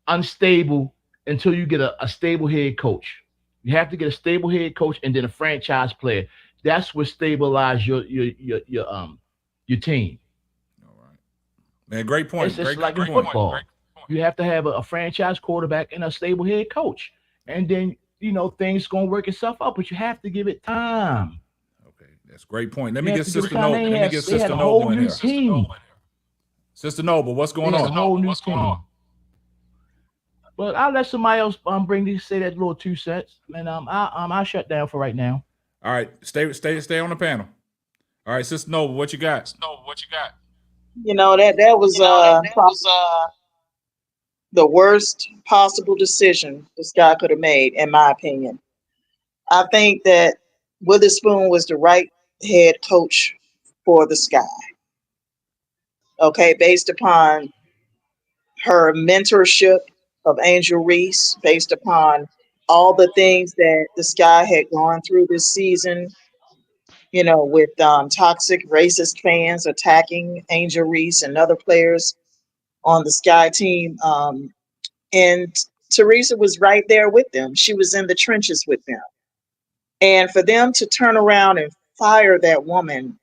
unstable until you get a stable head coach. You have to get a stable head coach and then a franchise player. That's what stabilize your team. All right, man. Great point. It's just like in football. You have to have a franchise quarterback and a stable head coach, and then things gonna work itself out. But you have to give it time. Okay, that's a great point. Let me get Sister Noble. Let me get Sister Noble in here. Sister Noble, what's going on? A whole new team. But I'll let somebody else say that little 2 cents, and I'll shut down for right now. All right, stay on the panel. All right, Sister Noble, what you got? That was the worst possible decision this guy could have made, in my opinion. I think that Witherspoon was the right head coach for the Sky. Okay, based upon her mentorship of Angel Reese, based upon all the things that the Sky had gone through this season, with toxic racist fans attacking Angel Reese and other players on the Sky team. And Teresa was right there with them. She was in the trenches with them. And for them to turn around and fire that woman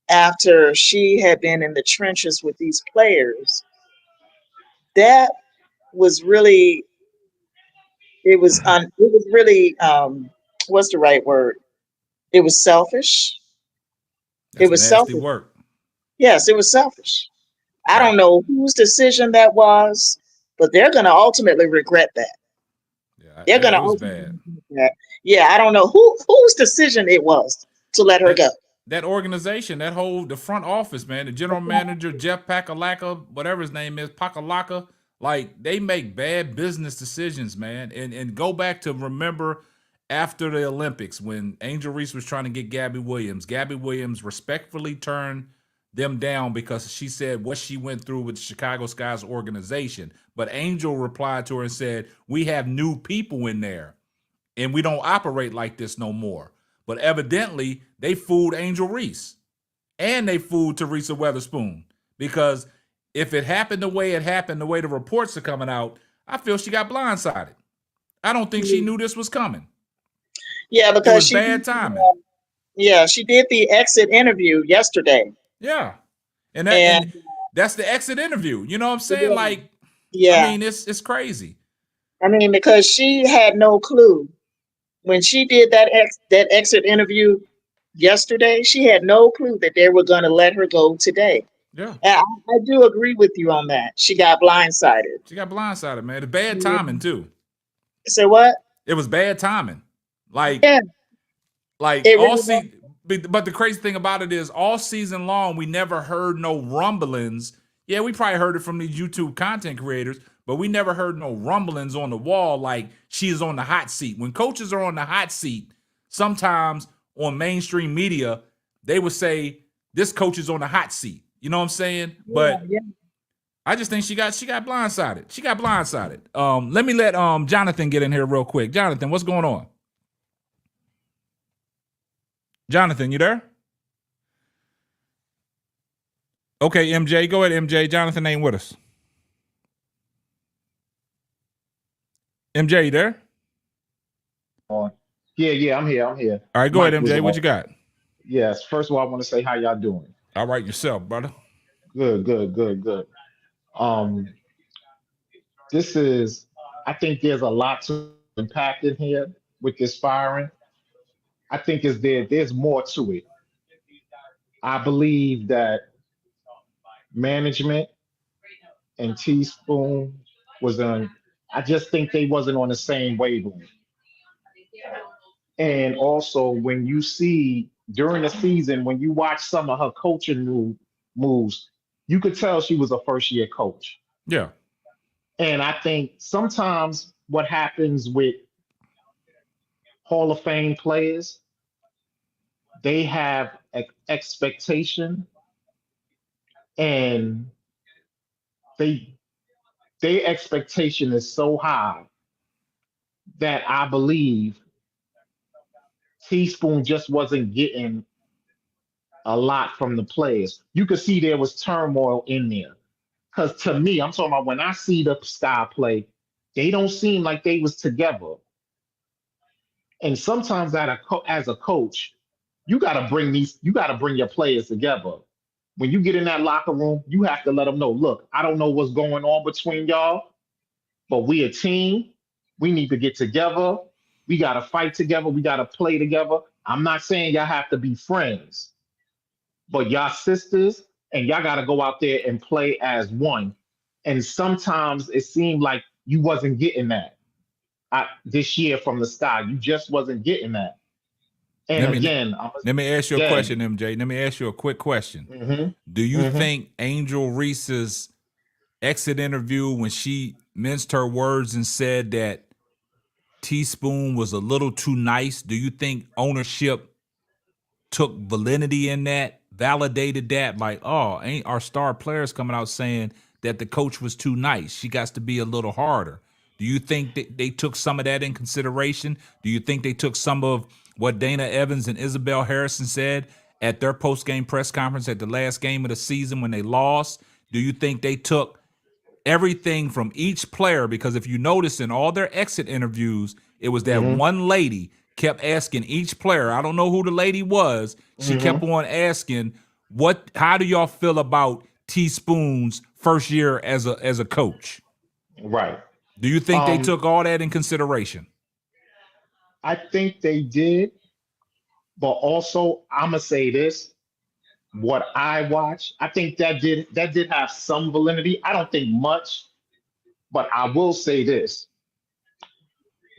after she had been in the trenches with these players, that was really, what's the right word? It was selfish. It was selfish work. Yes, it was selfish. I don't know whose decision that was, but they're going to ultimately regret that. Yeah, they're going to ultimately regret that. Yeah, I don't know whose decision it was to let her go. That organization, the front office, man, the general manager, Jeff Pakalaka, whatever his name is, Pakalaka, like they make bad business decisions, man. And go back to remember after the Olympics when Angel Reese was trying to get Gabby Williams respectfully turned them down because she said what she went through with the Chicago Sky's organization. But Angel replied to her and said, we have new people in there and we don't operate like this no more. But evidently they fooled Angel Reese and they fooled Teresa Weatherspoon because if it happened the way it happened, the way the reports are coming out, I feel she got blindsided. I don't think she knew this was coming. Yeah, It because was she bad timing. she did the exit interview yesterday. Yeah. And And that's the exit interview. You know what I'm saying? Like, I mean, it's crazy. I mean, because she had no clue when she did that exit interview yesterday. She had no clue that they were going to let her go today. Yeah. And I do agree with you on that. She got blindsided. She got blindsided, man. The bad timing too. Say what? It was bad timing. Like, Yeah. like It all really season. But the crazy thing about it is, all season long, we never heard no rumblings. Yeah, we probably heard it from these YouTube content creators, but we never heard no rumblings on the wall like she is on the hot seat. When coaches are on the hot seat, sometimes on mainstream media, they would say this coach is on the hot seat. You know what I'm saying? But I just think she got blindsided. She got blindsided. Let me let Jonathan get in here real quick. Jonathan, what's going on? Jonathan, you there? Okay, MJ, go ahead, MJ. Jonathan ain't with us. MJ, you there? Yeah, I'm here. All right, go ahead, MJ. What you got? Yes, first of all, I want to say how y'all doing. All right, yourself, brother. Good. This is, I think there's a lot to impact in here with this firing. I think there's more to it. I believe that management and Teaspoon I just think they wasn't on the same wavelength. And also, when you see during the season, when you watch some of her coaching moves, you could tell she was a first-year coach. Yeah. And I think sometimes what happens with Hall of Fame players, they have expectation, and their expectation is so high that I believe Teaspoon just wasn't getting a lot from the players. You could see there was turmoil in there. Because to me, I'm talking about when I see the Sky play, they don't seem like they was together. And sometimes as a coach, you gotta bring your players together. When you get in that locker room, you have to let them know, look, I don't know what's going on between y'all, but we a team. We need to get together. We gotta fight together. We gotta play together. I'm not saying y'all have to be friends, but y'all sisters, and y'all gotta go out there and play as one. And sometimes it seemed like you wasn't getting that this year from the Sky. You just wasn't getting that. And let me ask you a question, MJ. Let me ask you a quick question. Mm-hmm. Do you think Angel Reese's exit interview, when she minced her words and said that Teaspoon was a little too nice, do you think ownership took validity in that, validated that, like, oh, ain't our star players coming out saying that the coach was too nice? She got to be a little harder. Do you think that they took some of that in consideration? Do you think they took some of what Dana Evans and Isabel Harrison said at their post-game press conference at the last game of the season when they lost? Do you think they took everything from each player? Because if you notice in all their exit interviews, it was that one lady kept asking each player, I don't know who the lady was, she kept on asking, how do y'all feel about Teaspoon's first year as a coach? Right. Do you think they took all that in consideration? I think they did, but also I'm gonna say this: what I watched, I think that did have some validity. I don't think much, but I will say this: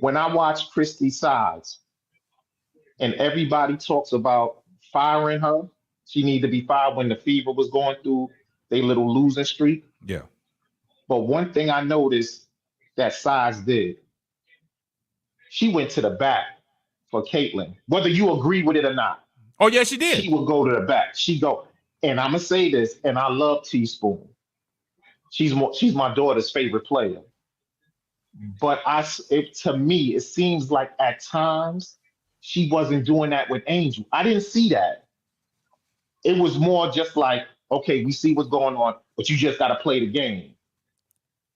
when I watch Christy Sides, and everybody talks about firing her, she needed to be fired when the Fever was going through their little losing streak. Yeah. But one thing I noticed that Sides did, she went to the back for Caitlyn, whether you agree with it or not. Oh, yeah, she did. She would go to the back. And I'm gonna say this, and I love Teaspoon. She's my daughter's favorite player. But to me, it seems like at times she wasn't doing that with Angel. I didn't see that. It was more just like okay, we see what's going on, but you just got to play the game.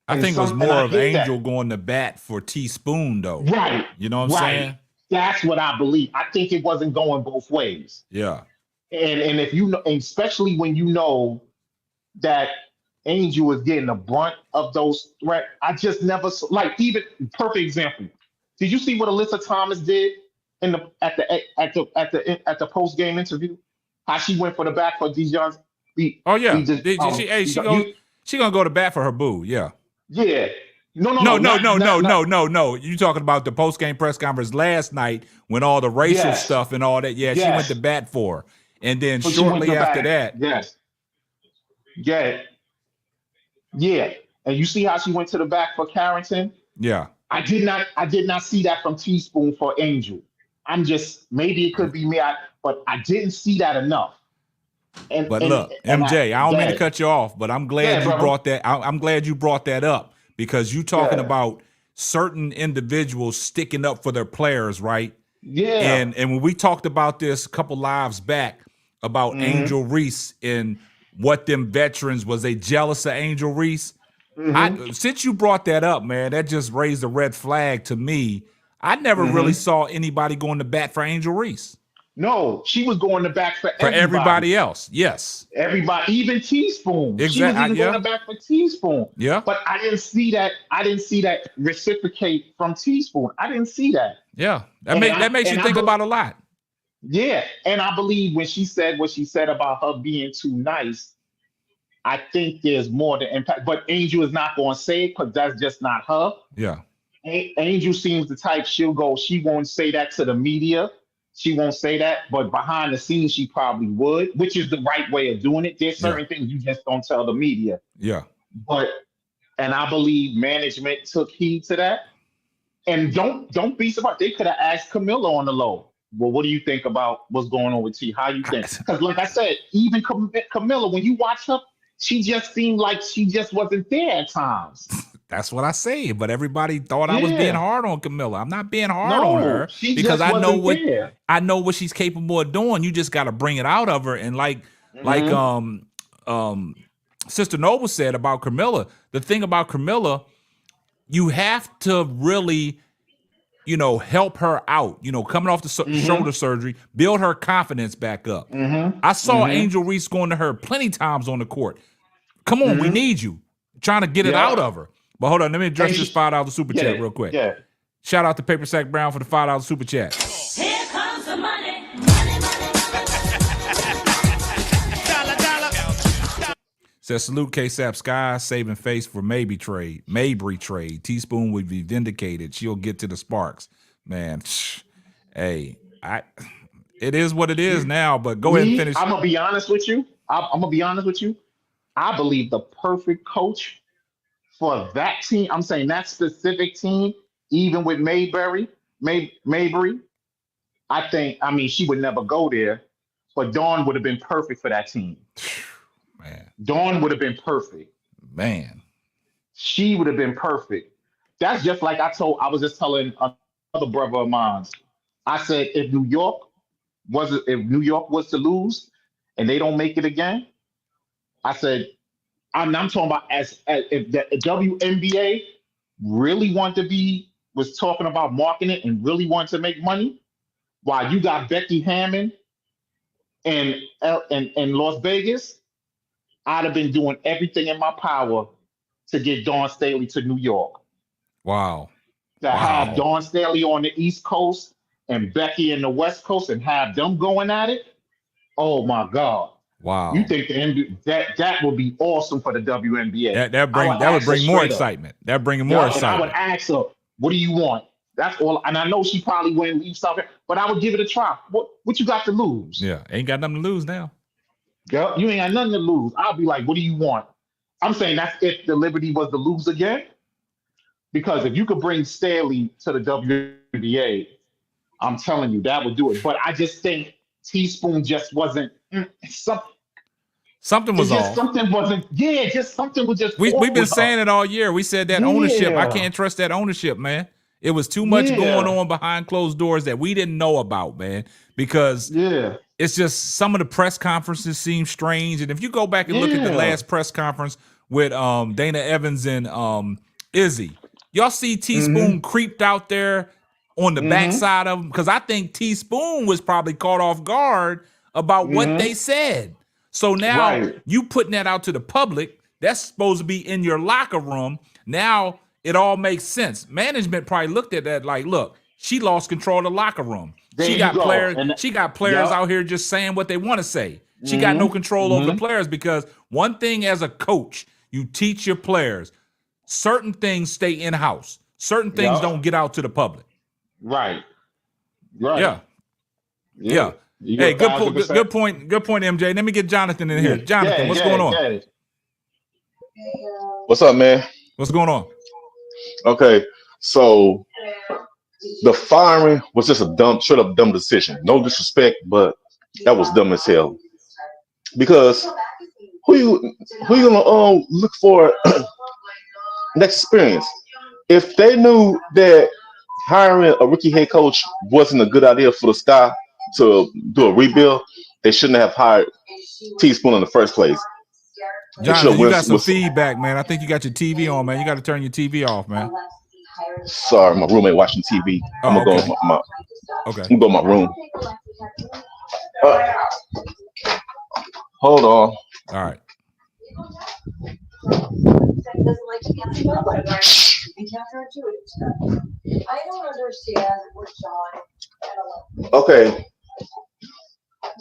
I think it was more of Angel going to bat for Teaspoon, though. Right. You know what I'm saying? That's what I believe. I think it wasn't going both ways. Yeah. And if you know, and especially when you know that Angel was getting the brunt of those threats, I just never like even perfect example. Did you see what Alyssa Thomas did in the at the post game interview? How she went for the back for Dijon? Oh yeah. She gonna go to bat for her boo. Yeah. Yeah. No. You talking about the post game press conference last night when all the racial stuff and all that? Yeah, she went to bat for her. And then shortly after that. Yes. Yeah. And you see how she went to the back for Carrington? Yeah. I did not see that from Teaspoon for Angel. Maybe it could be me, but I didn't see that enough. But look, MJ, I don't mean to cut you off, but I'm glad you brought that. I'm glad you brought that up because you talking about certain individuals sticking up for their players, right? Yeah. And when we talked about this a couple lives back about Angel Reese and what them veterans was, they jealous of Angel Reese. Since you brought that up, man, that just raised a red flag to me. I never really saw anybody going to bat for Angel Reese. No, she was going to bat for everybody else. Yes, everybody, even Teaspoon. Exactly. She was even going to bat for Teaspoon. Yeah, but I didn't see that. I didn't see that reciprocate from Teaspoon. I didn't see that. Yeah, that makes you think about a lot. Yeah, and I believe when she said what she said about her being too nice, I think there's more to impact. But Angel is not going to say it because that's just not her. Yeah, Angel seems the type she won't say that to the media. She won't say that, but behind the scenes, she probably would, which is the right way of doing it. There's certain things you just don't tell the media. Yeah. And I believe management took heed to that. And don't be surprised. They could have asked Camilla on the low. Well, what do you think about what's going on with T? How you think? Because like I said, even Camilla, when you watch her, she just seemed like she just wasn't there at times. That's what I say, but everybody thought I was being hard on Camilla. I'm not being hard on her because I know what she's capable of doing. You just got to bring it out of her. And like Sister Noble said about Camilla, the thing about Camilla, you have to really, help her out. Coming off the shoulder surgery, build her confidence back up. I saw Angel Reese going to her plenty times on the court. Come on, we need you. Trying to get it out of her. But hold on, let me address this $5 super chat real quick. Yeah. Shout out to Paper Sack Brown for the $5 super chat. Here comes the money. Says salute K-Sap Sky, saving face for Mabry trade. Teaspoon would be vindicated. She'll get to the Sparks. Man, hey, it is what it is now, but go ahead and finish. I'm gonna be honest with you. I believe the perfect coach for that team, I'm saying that specific team, even with Mabry, she would never go there, but Dawn would have been perfect for that team. Man. Dawn would have been perfect. Man. She would have been perfect. That's just like I was just telling another brother of mine. I said, if New York was to lose and they don't make it again, I said, I'm talking about as if the WNBA really was talking about marketing it and really wanted to make money, while you got Becky Hammond and Las Vegas, I'd have been doing everything in my power to get Dawn Staley to New York. Wow. Have Dawn Staley on the East Coast and Becky in the West Coast and have them going at it. Oh my God. Wow. You think that would be awesome for the WNBA? That would bring more excitement. That bring more excitement. I would ask her, what do you want? That's all. And I know she probably wouldn't leave South Africa, but I would give it a try. What you got to lose? Yeah, ain't got nothing to lose now. Girl, you ain't got nothing to lose. I'll be like, what do you want? I'm saying that's if the Liberty was to lose again. Because if you could bring Staley to the WNBA, I'm telling you, that would do it. But I just think Teaspoon just wasn't something was off. Something wasn't. Just something was just. We've been saying it all year. We said that ownership. I can't trust that ownership, man. It was too much going on behind closed doors that we didn't know about, man, because it's just some of the press conferences seem strange. And if you go back and look at the last press conference with Dana Evans and Izzy, y'all see Teaspoon creeped out there on the backside of him, because I think Teaspoon was probably caught off guard about what they said. So now you putting that out to the public, that's supposed to be in your locker room. Now it all makes sense. Management probably looked at that like, look, she lost control of the locker room. She got players out here just saying what they want to say. She got no control over the players, because one thing as a coach, you teach your players, certain things stay in-house. Certain things don't get out to the public. Right. Yeah. Hey, good point, MJ. Let me get Jonathan in here. Jonathan, what's going on? What's up, man? What's going on? Okay, so the firing was just a straight up dumb decision. No disrespect, but that was dumb as hell. Because who you gonna look for next experience? If they knew that hiring a rookie head coach wasn't a good idea for the Sky to do a rebuild, they shouldn't have hired Teaspoon in the first place. Jonathan, you got some feedback, man. I think you got your TV on, man. You got to turn your TV off, man. Sorry, my roommate watching TV. I'm gonna go in my room. Hold on. All right. Okay.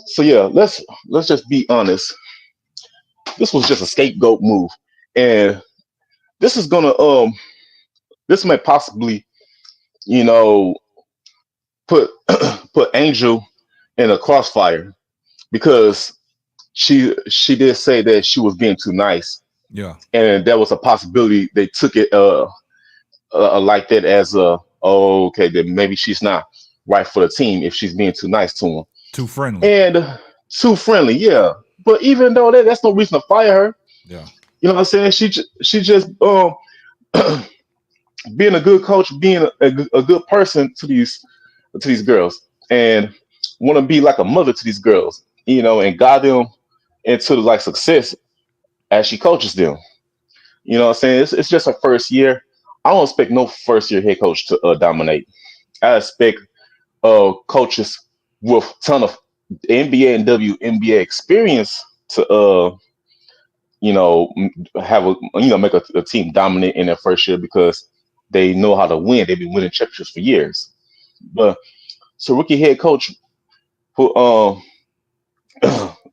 So yeah, let's just be honest. This was just a scapegoat move, and this is gonna this may possibly, put Angel in a crossfire, because she did say that she was being too nice. Yeah. And that was a possibility. They took it like that as okay, then maybe she's not right for the team if she's being too nice to him. Too friendly. And too friendly, yeah. But even though that's no reason to fire her. Yeah. You know what I'm saying? She just being a good coach, being a good person to these girls, and want to be like a mother to these girls, and guide them into like success as she coaches them. You know what I'm saying? It's just her first year. I don't expect no first year head coach to dominate. I expect coaches with ton of NBA and WNBA experience to have make a team dominant in their first year, because they know how to win. They've been winning championships for years. But so rookie head coach who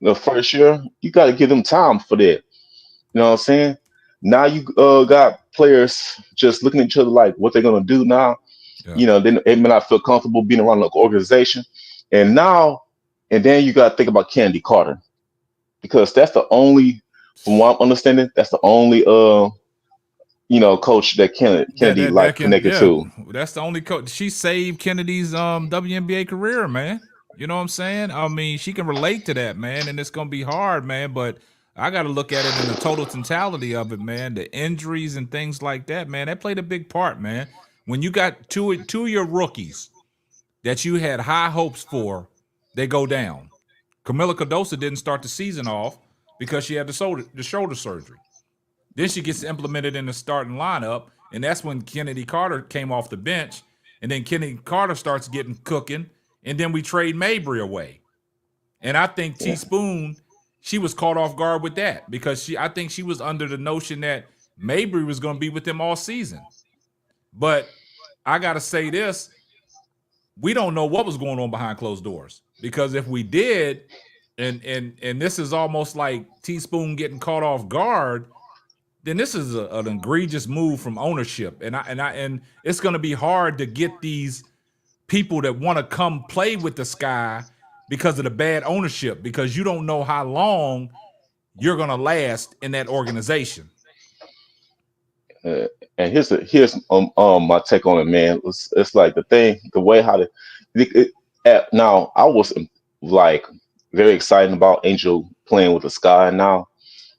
the first year, you got to give them time for that. You know what I'm saying? Now you got players just looking at each other like what they're gonna do now. Yeah. They may not feel comfortable being around the organization, and then you got to think about Kennedy Carter, because that's the only, from what I'm understanding, that's the only coach that Kennedy connected to. That's the only coach. She saved Kennedy's WNBA career, man. You know what I'm saying? I mean, she can relate to that, man, and it's gonna be hard, man. But I got to look at it in the total totality of it, man. The injuries and things like that, man, that played a big part, man. When you got two of your rookies that you had high hopes for, they go down. Camila Cardoso didn't start the season off because she had the shoulder surgery. Then she gets implemented in the starting lineup, and that's when Kennedy Carter came off the bench, and then Kennedy Carter starts getting cooking, and then we trade Mabry away. And I think Teaspoon, she was caught off guard with that, because I think she was under the notion that Mabry was going to be with them all season. But I got to say this, we don't know what was going on behind closed doors, because if we did, and this is almost like Teaspoon getting caught off guard, then this is an egregious move from ownership, and it's going to be hard to get these people that want to come play with the Sky because of the bad ownership, because you don't know how long you're going to last in that organization. And here's my take on it, man. It's like the way how now I was like very excited about Angel playing with the Sky now,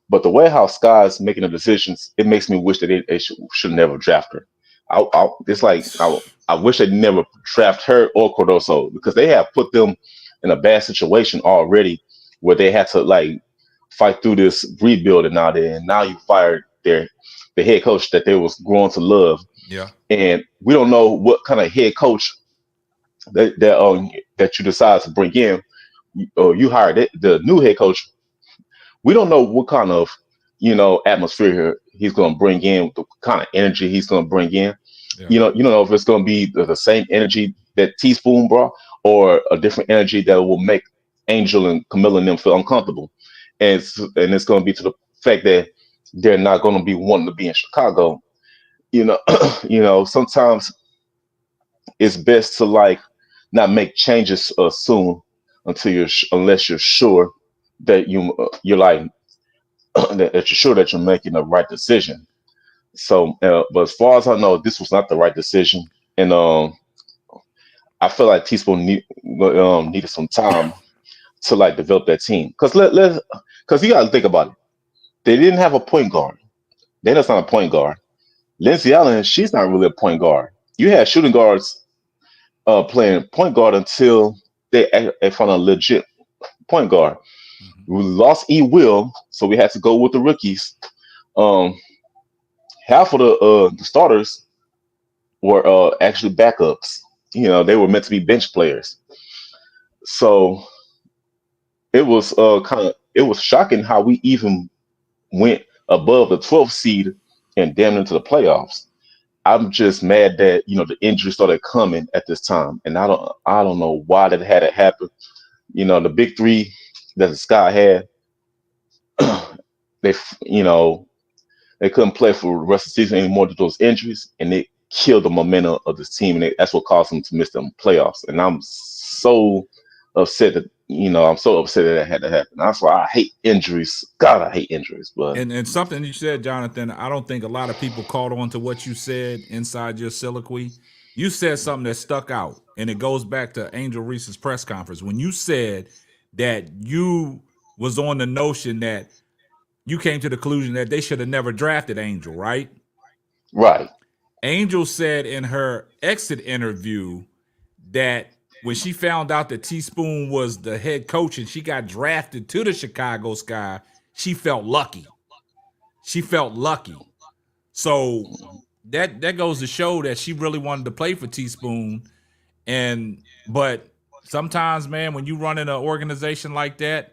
but the way how Sky is making the decisions, it makes me wish that they should never draft her. It's like I wish they never draft her or Cardoso because they have put them in a bad situation already where they had to like fight through this rebuild and all that. And now you fired the head coach that they was growing to love, Yeah. and we don't know what kind of head coach that you decide to bring in. Or you hired the new head coach. We don't know what kind of atmosphere he's going to bring in, the kind of energy he's going to bring in. Yeah. You don't know if it's going to be the same energy that Teaspoon brought, or a different energy that will make Angel and Camilla and them feel uncomfortable. And it's going to be to the fact that they're not going to be wanting to be in Chicago. You know, sometimes it's best to like not make changes soon until unless you're sure that you're like that you're sure that you're making the right decision. So, but as far as I know, this was not the right decision, and I feel like Teaspoon needed some time to like develop that team. Because you got to think about it. They didn't have a point guard. That's not a point guard. Lindsay Allen, she's not really a point guard. You had shooting guards playing point guard until they found a legit point guard. We lost Will, so we had to go with the rookies. Um, Half of the starters were actually backups. They were meant to be bench players. So it was shocking how we even went above the 12th seed and damn into the playoffs. I'm just mad that the injuries started coming at this time, and I don't know why that had to happen. The big three that the Sky had, they they couldn't play for the rest of the season anymore due to those injuries, and it killed the momentum of this team, and that's what caused them to miss them playoffs. And I'm so upset that had to happen. That's why I hate injuries. God, I hate injuries. But and something you said, Jonathan, I don't think a lot of people caught on to what you said inside your soliloquy. You said something that stuck out, and it goes back to Angel Reese's press conference when you said that you was on the notion that you came to the conclusion that they should have never drafted Angel, right? right, Angel said in her exit interview that when she found out that Teaspoon was the head coach and she got drafted to the Chicago Sky, she felt lucky. She felt lucky. So that goes to show that she really wanted to play for Teaspoon. But sometimes, man, when you run in an organization like that,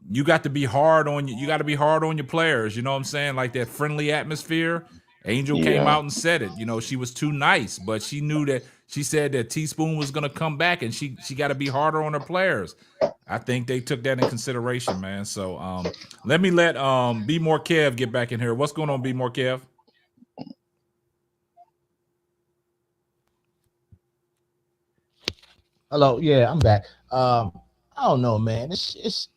you got to be hard on you. You got to be hard on your players. You know what I'm saying? Like that friendly atmosphere. Angel came yeah, out and said it. She was too nice, but she knew that she said that Teaspoon was going to come back, and she got to be harder on her players. I think they took that in consideration, man. So let me let Be More Kev get back in here. What's going on, Be More Kev? Hello, yeah, I'm back. I don't know, man. It's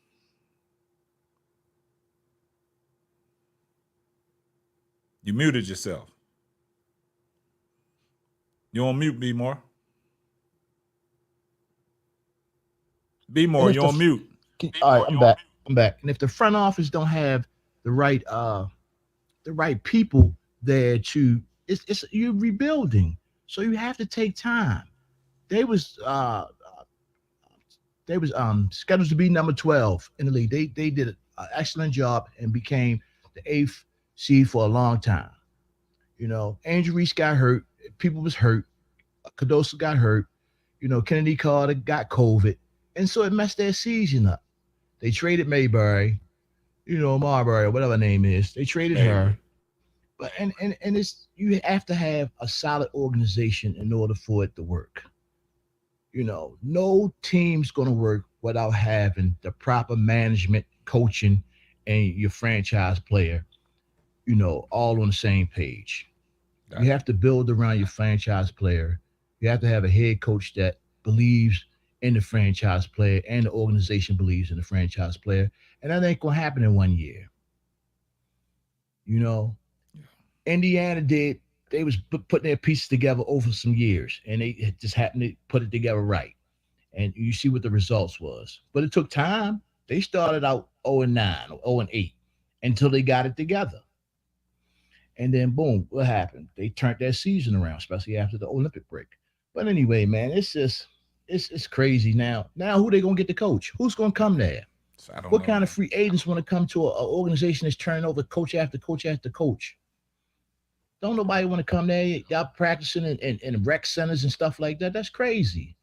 You muted yourself. You on mute, Be More. Be More, you on mute. all right, I'm back. I'm back. And if the front office don't have the right people there to it's you're rebuilding. So you have to take time. They was uh scheduled to be number 12 in the league. They did an excellent job and became the eighth seed for a long time. Angel Reese got hurt. People was hurt. Cardoso got hurt. Kennedy Carter got COVID. And so it messed their season up. They traded Mayberry, Marbury, or whatever her name is. They traded her. But and it's you have to have a solid organization in order for it to work. No team's gonna work without having the proper management, coaching, and your franchise player, all on the same page. You have to build around your franchise player. You have to have a head coach that believes in the franchise player and the organization believes in the franchise player. And that ain't gonna happen in 1 year. You know, Indiana did. They was putting their pieces together over some years, and they just happened to put it together right. And you see what the results was. But it took time. They started out 0-9 or 0-8 until they got it together. And then boom, what happened? They turned that season around, especially after the Olympic break. But anyway, man, it's crazy now. Now who they gonna get the coach? Who's gonna come there? I don't What know. kind of free agents want to come to an organization that's turning over coach after coach after coach? Don't nobody want to come there. Y'all practicing in rec centers and stuff like that. That's crazy.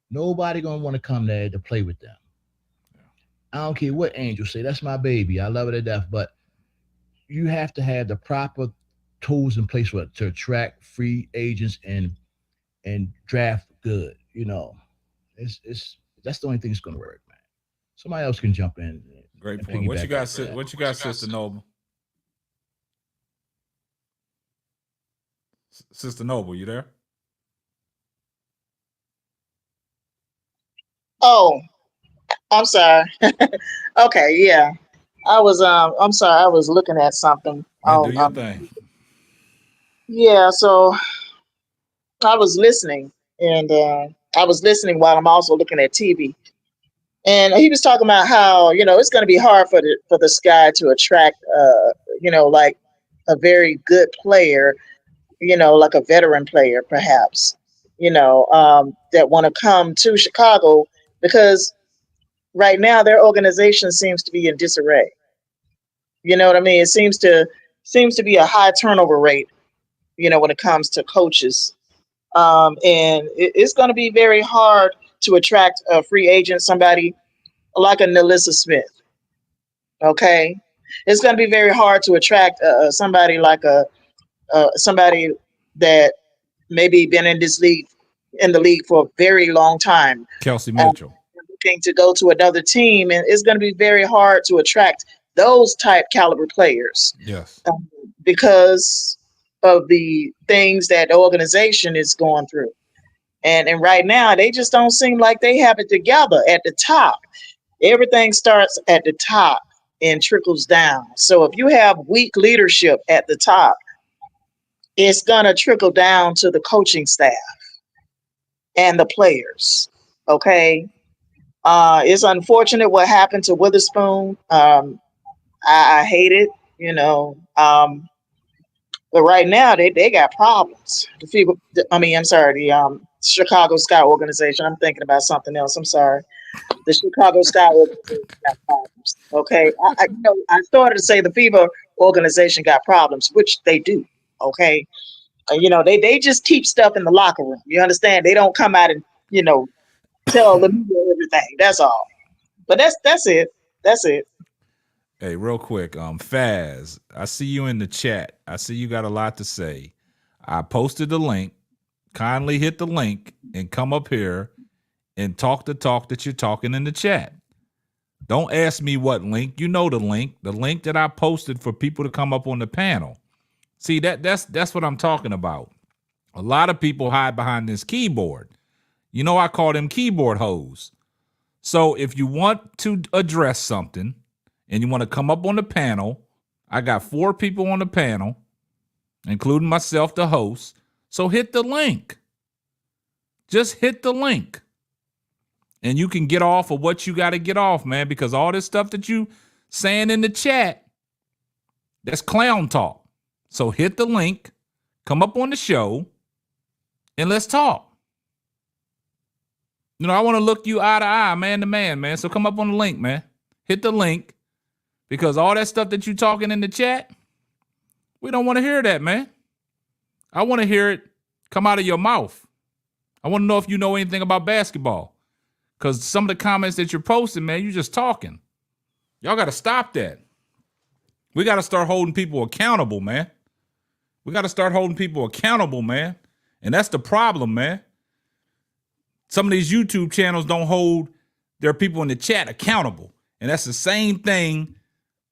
Nobody gonna want to come there to play with them. I don't care what Angel say. That's my baby. I love her to death. But you have to have the proper tools in place to attract free agents and draft good. You know, it's that's the only thing that's gonna work, man. Somebody else can jump in. Great point. What you got, Sister Noble? Sister Noble, you there? Oh, I'm sorry. Okay, yeah. I'm sorry, I was looking at something. Man, do your thing. Yeah, so I was listening and I was listening while I'm also looking at TV. And he was talking about how, it's going to be hard for the Sky to attract like a very good player, like a veteran player perhaps, that want to come to Chicago because right now their organization seems to be in disarray. You know what I mean? It seems to be a high turnover rate, when it comes to coaches. And it's going to be very hard to attract a free agent, somebody like a Nelissa Smith. Okay, it's going to be very hard to attract somebody like somebody that maybe been in the league for a very long time. Kelsey Mitchell. Looking to go to another team, and it's going to be very hard to attract those type caliber players. Yes. Because of the things that the organization is going through. And right now, they just don't seem like they have it together at the top. Everything starts at the top and trickles down. So if you have weak leadership at the top, it's going to trickle down to the coaching staff and the players. Okay. It's unfortunate what happened to Witherspoon. I hate it, but right now they got problems. The Chicago Sky organization. I'm thinking about something else. I'm sorry. The Chicago Sky organization got problems. Okay, I started to say the FIBA organization got problems, which they do. Okay, they just keep stuff in the locker room. You understand? They don't come out and tell the media everything. That's all. But that's it. That's it. Hey, real quick, Faz, I see you in the chat. I see you got a lot to say. I posted the link. Kindly hit the link and come up here and talk the talk that you're talking in the chat. Don't ask me what link. You know the link that I posted for people to come up on the panel. See, that's what I'm talking about. A lot of people hide behind this keyboard. I call them keyboard hoes. So if you want to address something and you want to come up on the panel, I got 4 people on the panel, including myself, the host. So hit the link. Just hit the link. And you can get off of what you got to get off, man, because all this stuff that you saying in the chat, that's clown talk. So hit the link, come up on the show, and let's talk. I want to look you eye to eye, man to man, man. So come up on the link, man. Hit the link, because all that stuff that you talking in the chat, we don't want to hear that, man. I want to hear it come out of your mouth. I want to know if you know anything about basketball. Because some of the comments that you're posting, man, you just talking. Y'all got to stop that. We got to start holding people accountable, man. We got to start holding people accountable, man. And that's the problem, man. Some of these YouTube channels don't hold their people in the chat accountable. And that's the same thing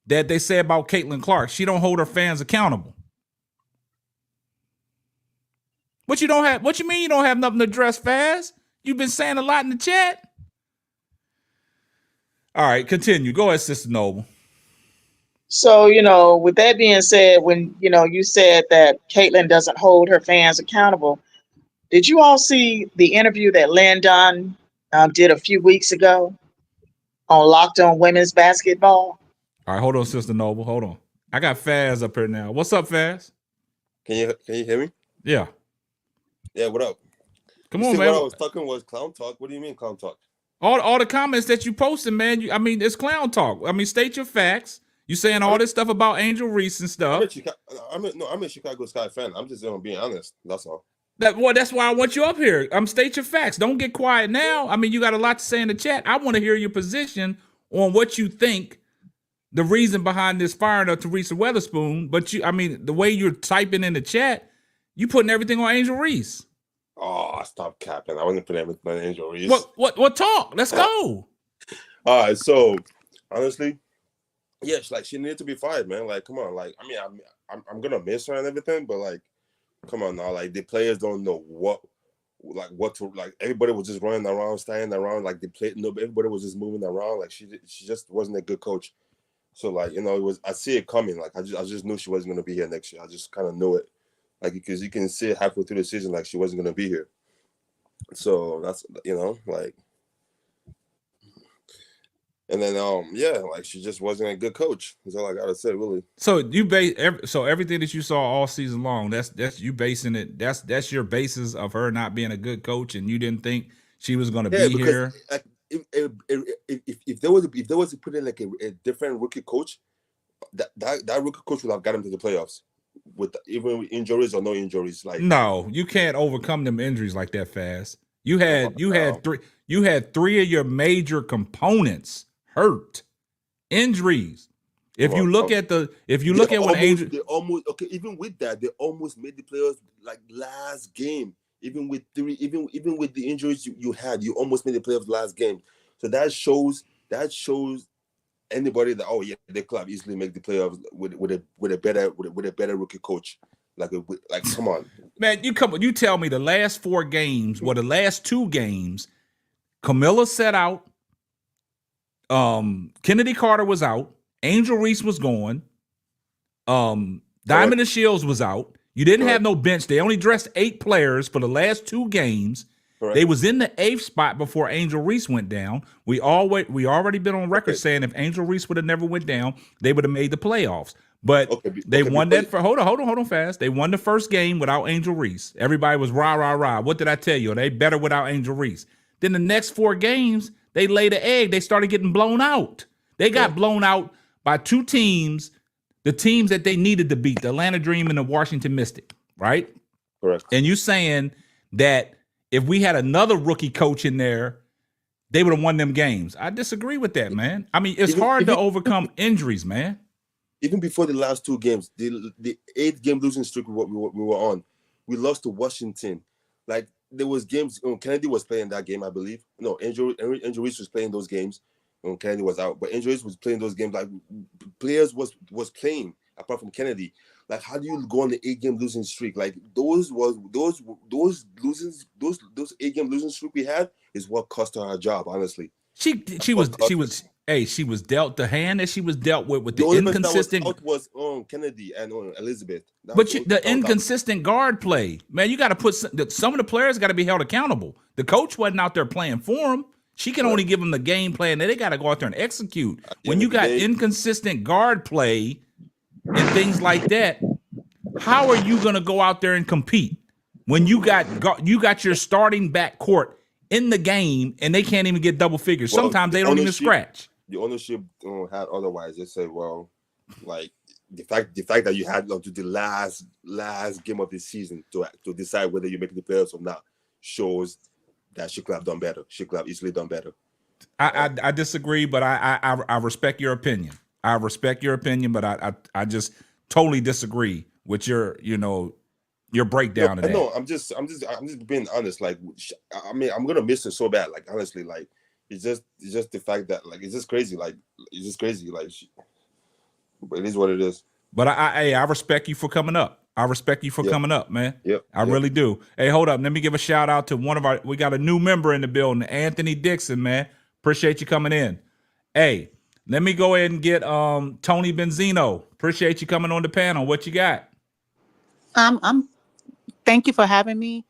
that they say about Caitlin Clark. She don't hold her fans accountable. What you mean you don't have nothing to address, Faz? You've been saying a lot in the chat. All right, continue. Go ahead, Sister Noble. So, with that being said, when, you said that Caitlin doesn't hold her fans accountable, did you all see the interview that Landon did a few weeks ago on Locked On Women's Basketball? All right, hold on, Sister Noble. Hold on. I got Faz up here now. What's up, Faz? Can you hear me? Yeah. Yeah, what up? Come you on, said man. What I was talking was clown talk. What do you mean clown talk? All the comments that you posted, man. I mean, it's clown talk. I mean, state your facts. You saying all this stuff about Angel Reese and stuff. I'm a Chicago Sky fan. I'm just being honest. That's all. That's why I want you up here. State your facts. Don't get quiet now. I mean, you got a lot to say in the chat. I want to hear your position on what you think the reason behind this firing of Teresa Weatherspoon. But the way you're typing in the chat, you putting everything on Angel Reese. Oh, stop capping. I wasn't putting everything on Angel Reese. What talk? Let's go. All right, so honestly, yeah, she needed to be fired, man. Like, come on, like, I mean, I'm gonna miss her and everything, but like, come on now, like the players don't know what to like. Everybody was just running around, standing around, like everybody was just moving around. Like she just wasn't a good coach. So like, I see it coming. Like I just knew she wasn't gonna be here next year. I just kind of knew it, like because you can see it halfway through the season, like she wasn't gonna be here. So that's like. And then, like she just wasn't a good coach. That's all I gotta say, really. So everything that you saw all season long, that's you basing it. That's your basis of her not being a good coach, and you didn't think she was going to be here. Like, if there was to put in like a different rookie coach, that rookie coach would have got him to the playoffs even with injuries or no injuries. Like, no, you can't overcome them injuries like that fast. You had three of your major components hurt, injuries. If you look at what Angel, they almost even with that, they almost made the playoffs like last game. Even with the injuries you had, you almost made the playoffs last game. So that shows anybody that they could have easily make the playoffs with a better rookie coach. Like come on, man, you tell me the last 4 games, the last 2 games, Camilla set out. Kennedy Carter was out. Angel Reese was gone. Diamond and Shields was out. You didn't have no bench. They only dressed 8 players for the last 2 games. Correct. They was in the 8th spot before Angel Reese went down. We already been on record saying if Angel Reese would have never went down, they would have made the playoffs. But they won that for hold on fast. They won the first game without Angel Reese. Everybody was rah rah rah. What did I tell you? They better without Angel Reese. Then the next 4 games, they laid an egg. They started getting blown out. They got blown out by 2 teams, the teams that they needed to beat, the Atlanta Dream and the Washington Mystic, right? Correct. And you saying that if we had another rookie coach in there, they would have won them games. I disagree with that, man. I mean, it's hard to overcome injuries, man. Even before the last 2 games, the 8-game losing streak we were on, we lost to Washington. Like, there was games. Kennedy was playing that game, I believe. No, Angel Reese was playing those games when Kennedy was out. But Angel Reese was playing those games. Like, players was playing apart from Kennedy. Like, how do you go on the 8-game losing streak? Like, those 8-game losing streak we had is what cost her her job. Honestly, she was dealt the hand that she was dealt with the inconsistent. That was Kennedy and Elizabeth. The inconsistent guard play, man. You got to put some of the players got to be held accountable. The coach wasn't out there playing for them. She can only give them the game plan that they got to go out there and execute. When you got inconsistent guard play and things like that, how are you going to go out there and compete when you got your starting backcourt in the game and they can't even get double figures? Sometimes they don't even scratch. The ownership had otherwise. They said, well, like the fact that you had to the last game of the season to decide whether you make the playoffs or not shows that she could have done better. She could have easily done better. I disagree, but I respect your opinion. I respect your opinion, but I just totally disagree with your breakdown. No, I'm just being honest. Like, I mean, I'm gonna miss her so bad. Like, honestly, like. It's just the fact that like it's just crazy. Like but it is what it is. But I respect you for coming up. I respect you for coming up, man. Yep. I really do. Hey, hold up. Let me give a shout out to we got a new member in the building, Anthony Dixon, man. Appreciate you coming in. Hey, let me go ahead and get Tony Benzino. Appreciate you coming on the panel. What you got? Thank you for having me.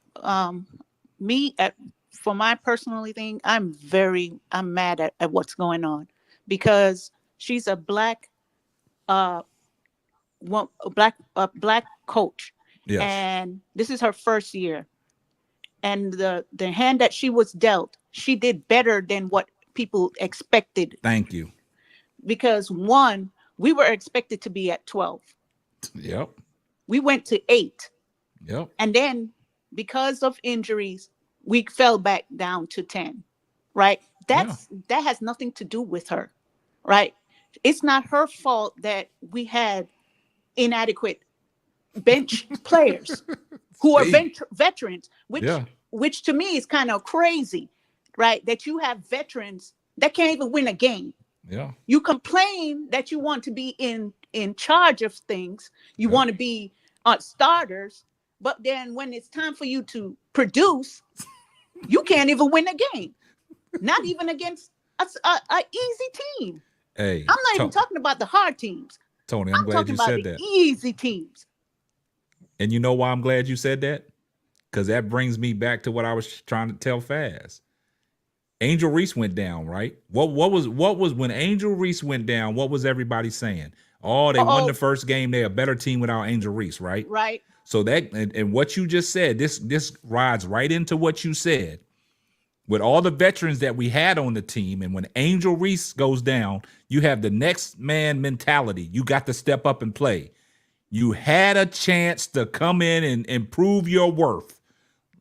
For my personal thing, I'm mad at what's going on because she's a black black coach, Yes. and this is her first year. And the hand that she was dealt, she did better than what people expected. Thank you. Because one, we were expected to be at 12. Yep. We went to 8. Yep. And then because of injuries, we fell back down to 10. Right? That has nothing to do with her. Right? It's not her fault that we had inadequate bench players who are veterans, which to me is kind of crazy, right? That you have veterans that can't even win a game. Yeah. You complain that you want to be in charge of things. You want to be starters, but then when it's time for you to produce, you can't even win a game. Not even against a easy team. Hey, I'm not even talking about the hard teams. Tony, I'm glad you said that. Easy teams. And you know why I'm glad you said that? Because that brings me back to what I was trying to tell Faz. Angel Reese went down, right? What was when Angel Reese went down? What was everybody saying? Oh, they won the first game. They're a better team without Angel Reese, right? Right. So that and what you just said, this rides right into what you said. With all the veterans that we had on the team, and when Angel Reese goes down, you have the next man mentality. You got to step up and play. You had a chance to come in and improve your worth.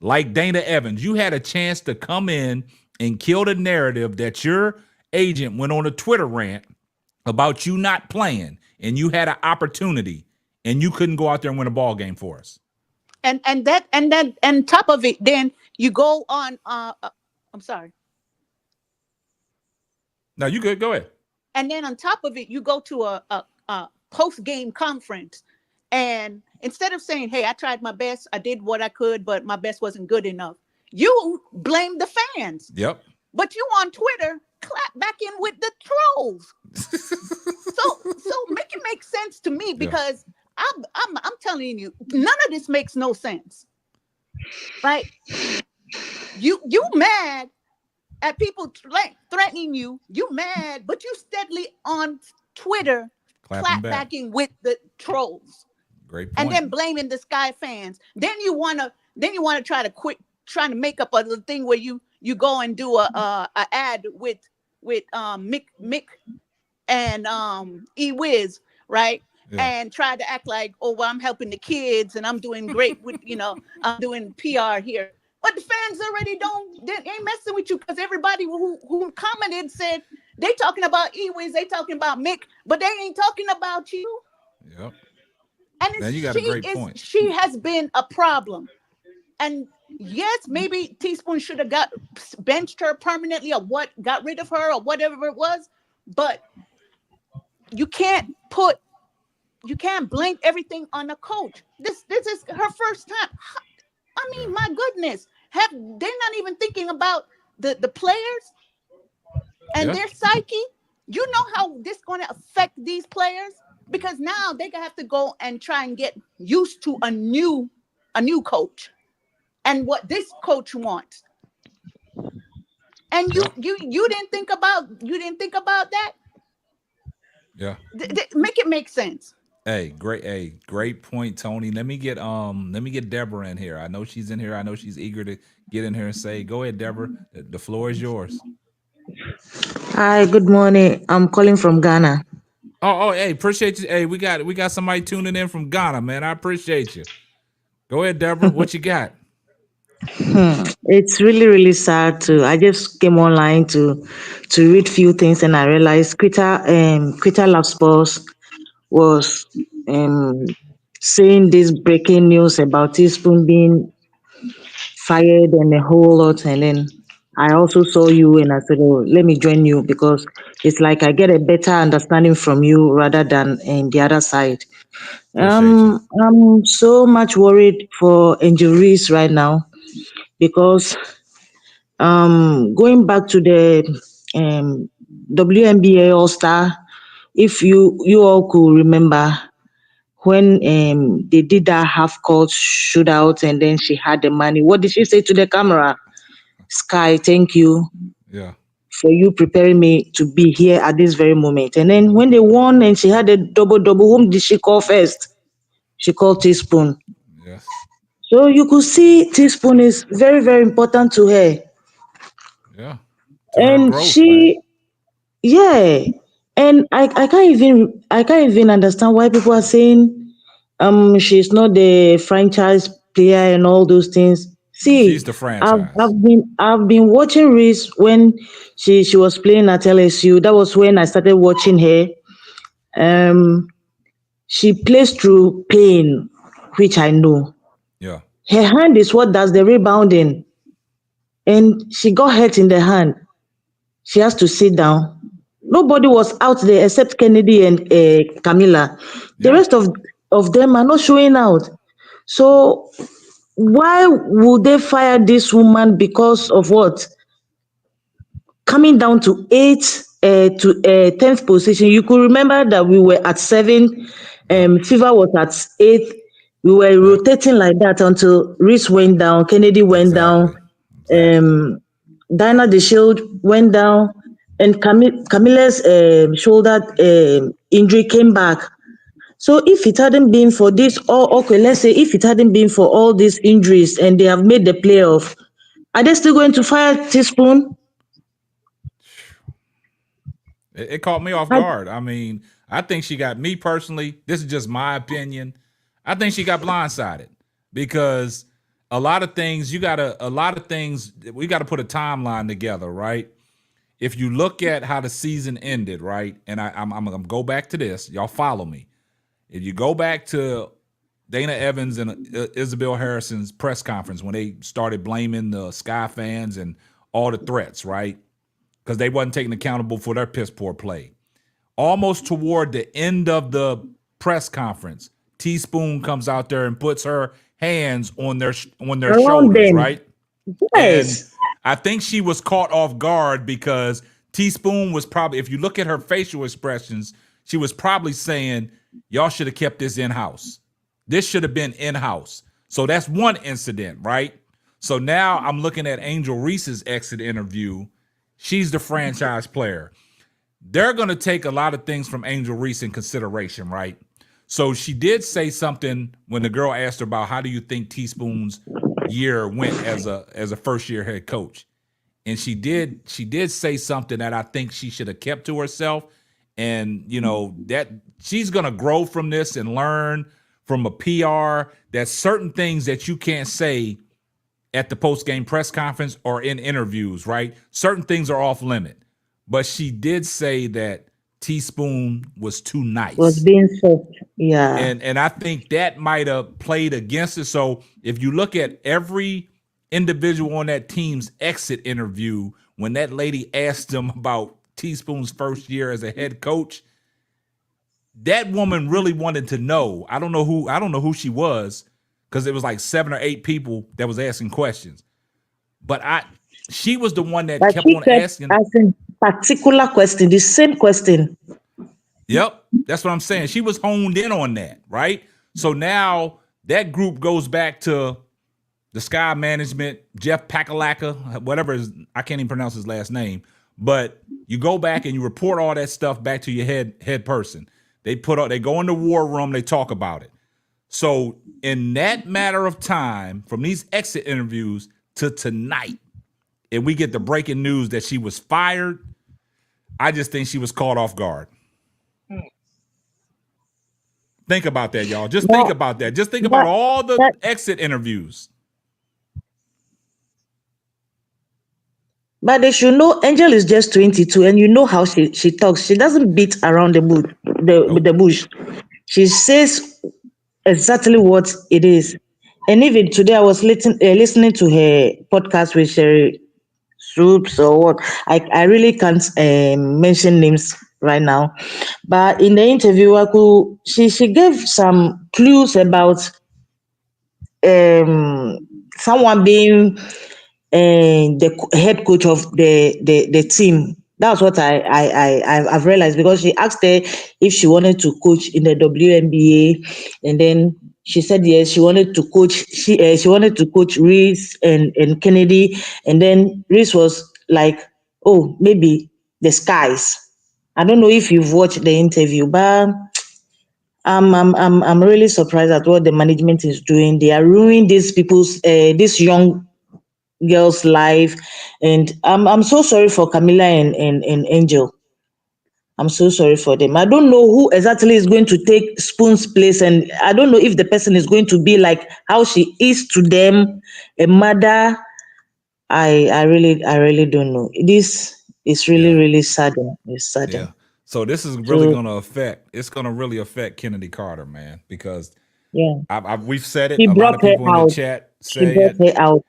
Like Dana Evans, you had a chance to come in and kill the narrative that your agent went on a Twitter rant about you not playing, and you had an opportunity, and you couldn't go out there and win a ball game for us. And top of it, then you go on. I'm sorry. No, you good. Go ahead. And then on top of it, you go to a post-game conference, and instead of saying, "Hey, I tried my best, I did what I could, but my best wasn't good enough," you blame the fans. Yep. But you on Twitter clap back in with the trolls. so make it make sense to me, because I'm telling you, none of this makes no sense. Right? You mad at people threatening you. You mad, but you steadily on Twitter clapbacking with the trolls. Great point. And then blaming the Sky fans. Then you wanna try to quit trying to make up a little thing where you go and do a ad with Mick and E-Wiz, right? Yeah. And try to act like, oh, well, I'm helping the kids and I'm doing great with, I'm doing PR here. But the fans already ain't messing with you, because everybody who commented said they talking about E-Wiz, they talking about Mick, but they ain't talking about you. Yep. And now you got a great point. She has been a problem. And yes, maybe Teaspoon should have benched her permanently, or got rid of her, or whatever it was. But you can't blame everything on a coach. This is her first time. I mean, my goodness, they're not even thinking about the players and their psyche. You know how this going to affect these players, because now they gonna have to go and try and get used to a new coach and what this coach wants. And you didn't think about that. Yeah. Make it make sense. Hey, great point, Tony. Let me get Deborah in here. I know she's in here. I know she's eager to get in here and say, go ahead, Deborah. The floor is yours. Hi, good morning. I'm calling from Ghana. Oh, hey, appreciate you. Hey, we got somebody tuning in from Ghana, man. I appreciate you. Go ahead, Deborah. What you got? It's really, really sad I just came online to read few things, and I realized Krita Love Sports was saying this breaking news about Teaspoon being fired and a whole lot. And then I also saw you, and I said, oh, let me join you, because it's like I get a better understanding from you rather than the other side. I'm so much worried for injuries right now, because going back to the WNBA All-Star, if you all could remember when they did that half-court shootout, and then she had the money. What did she say to the camera? Sky, thank you. Yeah. for you preparing me to be here at this very moment. And then when they won and she had a double, whom did she call first? She called Teaspoon. Yes. So you could see Teaspoon is very, very important to her. Yeah. To her And growth, man. yeah. And I can't even understand why people are saying she's not the franchise player and all those things. She's See, the franchise. I've been watching Reese when she was playing at LSU. That was when I started watching her. Um she plays through pain, which I know. Yeah. Her hand is what does the rebounding. And she got hurt in the hand. She has to sit down. Nobody was out there except Kennedy and Camilla. The Yeah. rest of them are not showing out. So why would they fire this woman because of what? Coming down to to 10th position. You could remember that we were at 7, Yeah. Fever was at 8th. We were Yeah. rotating like that until Reese went down, Kennedy went down, Exactly. Exactly. Diana the Shield went down, and Camilla's shoulder injury came back. So if it hadn't been for this, or okay, let's say if it hadn't been for all these injuries and they have made the playoff, are they still going to fire Teaspoon? It caught me off guard. I mean, I think she got me personally. This is just my opinion. I think she got blindsided because a lot of things we got to put a timeline together, right? If you look at how the season ended, right? And I'm gonna go back to this. Y'all follow me. If you go back to Dana Evans and Isabel Harrison's press conference when they started blaming the Sky fans and all the threats, right? Because they wasn't taking accountable for their piss poor play. Almost toward the end of the press conference, Teaspoon comes out there and puts her hands on their Around shoulders, them. right? And Yes. I think she was caught off guard because Teaspoon was probably, if you look at her facial expressions, she was probably saying, y'all should have kept this in-house. This should have been in-house. So that's one incident, right? So now I'm looking at Angel Reese's exit interview. She's the franchise player. They're going to take a lot of things from Angel Reese in consideration, right? So she did say something when the girl asked her about how do you think Teaspoon's year went as a first year head coach. And she did say something that I think she should have kept to herself. And, you know, that she's going to grow from this and learn from a PR that certain things that you can't say at the post-game press conference or in interviews, right? Certain things are off limit. But she did say that Teaspoon was too nice. Was being soft. Yeah. And I think that might have played against it. So if you look at every individual on that team's exit interview, when that lady asked them about Teaspoon's first year as a head coach, that woman really wanted to know. I don't know who she was, because it was like 7 or 8 people that was asking questions. But she was the one that kept on asking particular question, the same question. Yep, that's what I'm saying. She was honed in on that, right? So now that group goes back to the Sky management, Jeff Pakalaka, whatever I can't even pronounce his last name. But you go back and you report all that stuff back to your head person. They go in the war room, they talk about it. So in that matter of time, from these exit interviews to tonight, and we get the breaking news that she was fired, I just think she was caught off guard. Think about that, y'all. Just think about that. Just think about all the exit interviews. But they should know Angel is just 22, and you know how she talks. She doesn't beat around the bush. The bush. She says exactly what it is. And even today, I was listening to her podcast with Sherry Swoops or what. I really can't mention names right now. But in the interview, she gave some clues about someone being the head coach of the team. That's what I've realized, because she asked her if she wanted to coach in the WNBA, and then she said yes, she wanted to coach. She wanted to coach Reese and Kennedy, and then Reese was like, oh, maybe the skies. I don't know if you've watched the interview, but I'm really surprised at what the management is doing. They are ruining these young girls' life, and I'm so sorry for Camilla and Angel. I'm so sorry for them. I don't know who exactly is going to take Spoon's place, and I don't know if the person is going to be like how she is to them, a mother. I really don't know. This is really saddening. It's Yeah. saddening. So this is really So gonna affect. It's gonna really affect Kennedy Carter, man, because yeah, we've said it. he A lot brought of her people in the out. chat She say brought it. her out.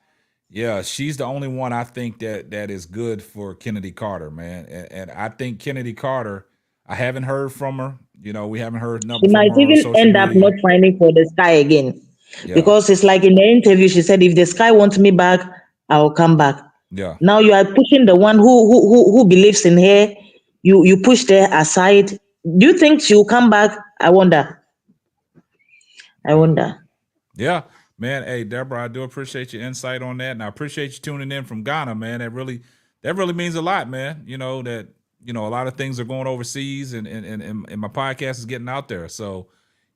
Yeah, she's the only one I think that is good for Kennedy Carter, man. And I think Kennedy Carter. I haven't heard from her. You know, we haven't heard She nothing from might her on even social end up media. not finding for the sky again. Yeah, Because it's like in the interview, she said, if the sky wants me back, I will come back. yeah, Now you are pushing the one who believes in her. You push her aside. Do you think she will come back? I wonder. I yeah. wonder. Yeah, man. Hey, Deborah, I do appreciate your insight on that, and I appreciate you tuning in from Ghana, man. That really means a lot, man. You know that a lot of things are going overseas, and my podcast is getting out there. So,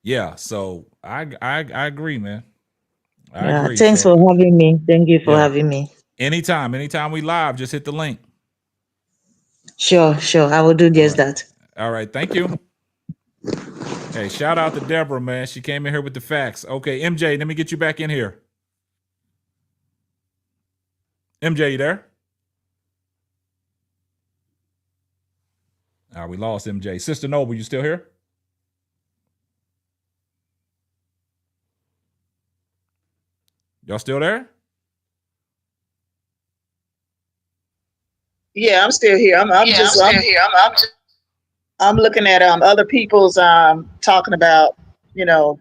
yeah. So I agree, man. I Yeah. agree. Thanks So for having me. Thank you for yeah, having me. anytime we live, just hit the link. Sure, sure. I will do All just right, that. all right. Thank you. Hey, shout out to Deborah, man. She came in here with the facts. Okay, MJ, let me get you back in here. MJ, you there? We lost MJ. Sister Noble, you still here? Y'all still there? Yeah, I'm still here. I'm looking at other people's talking about, you know,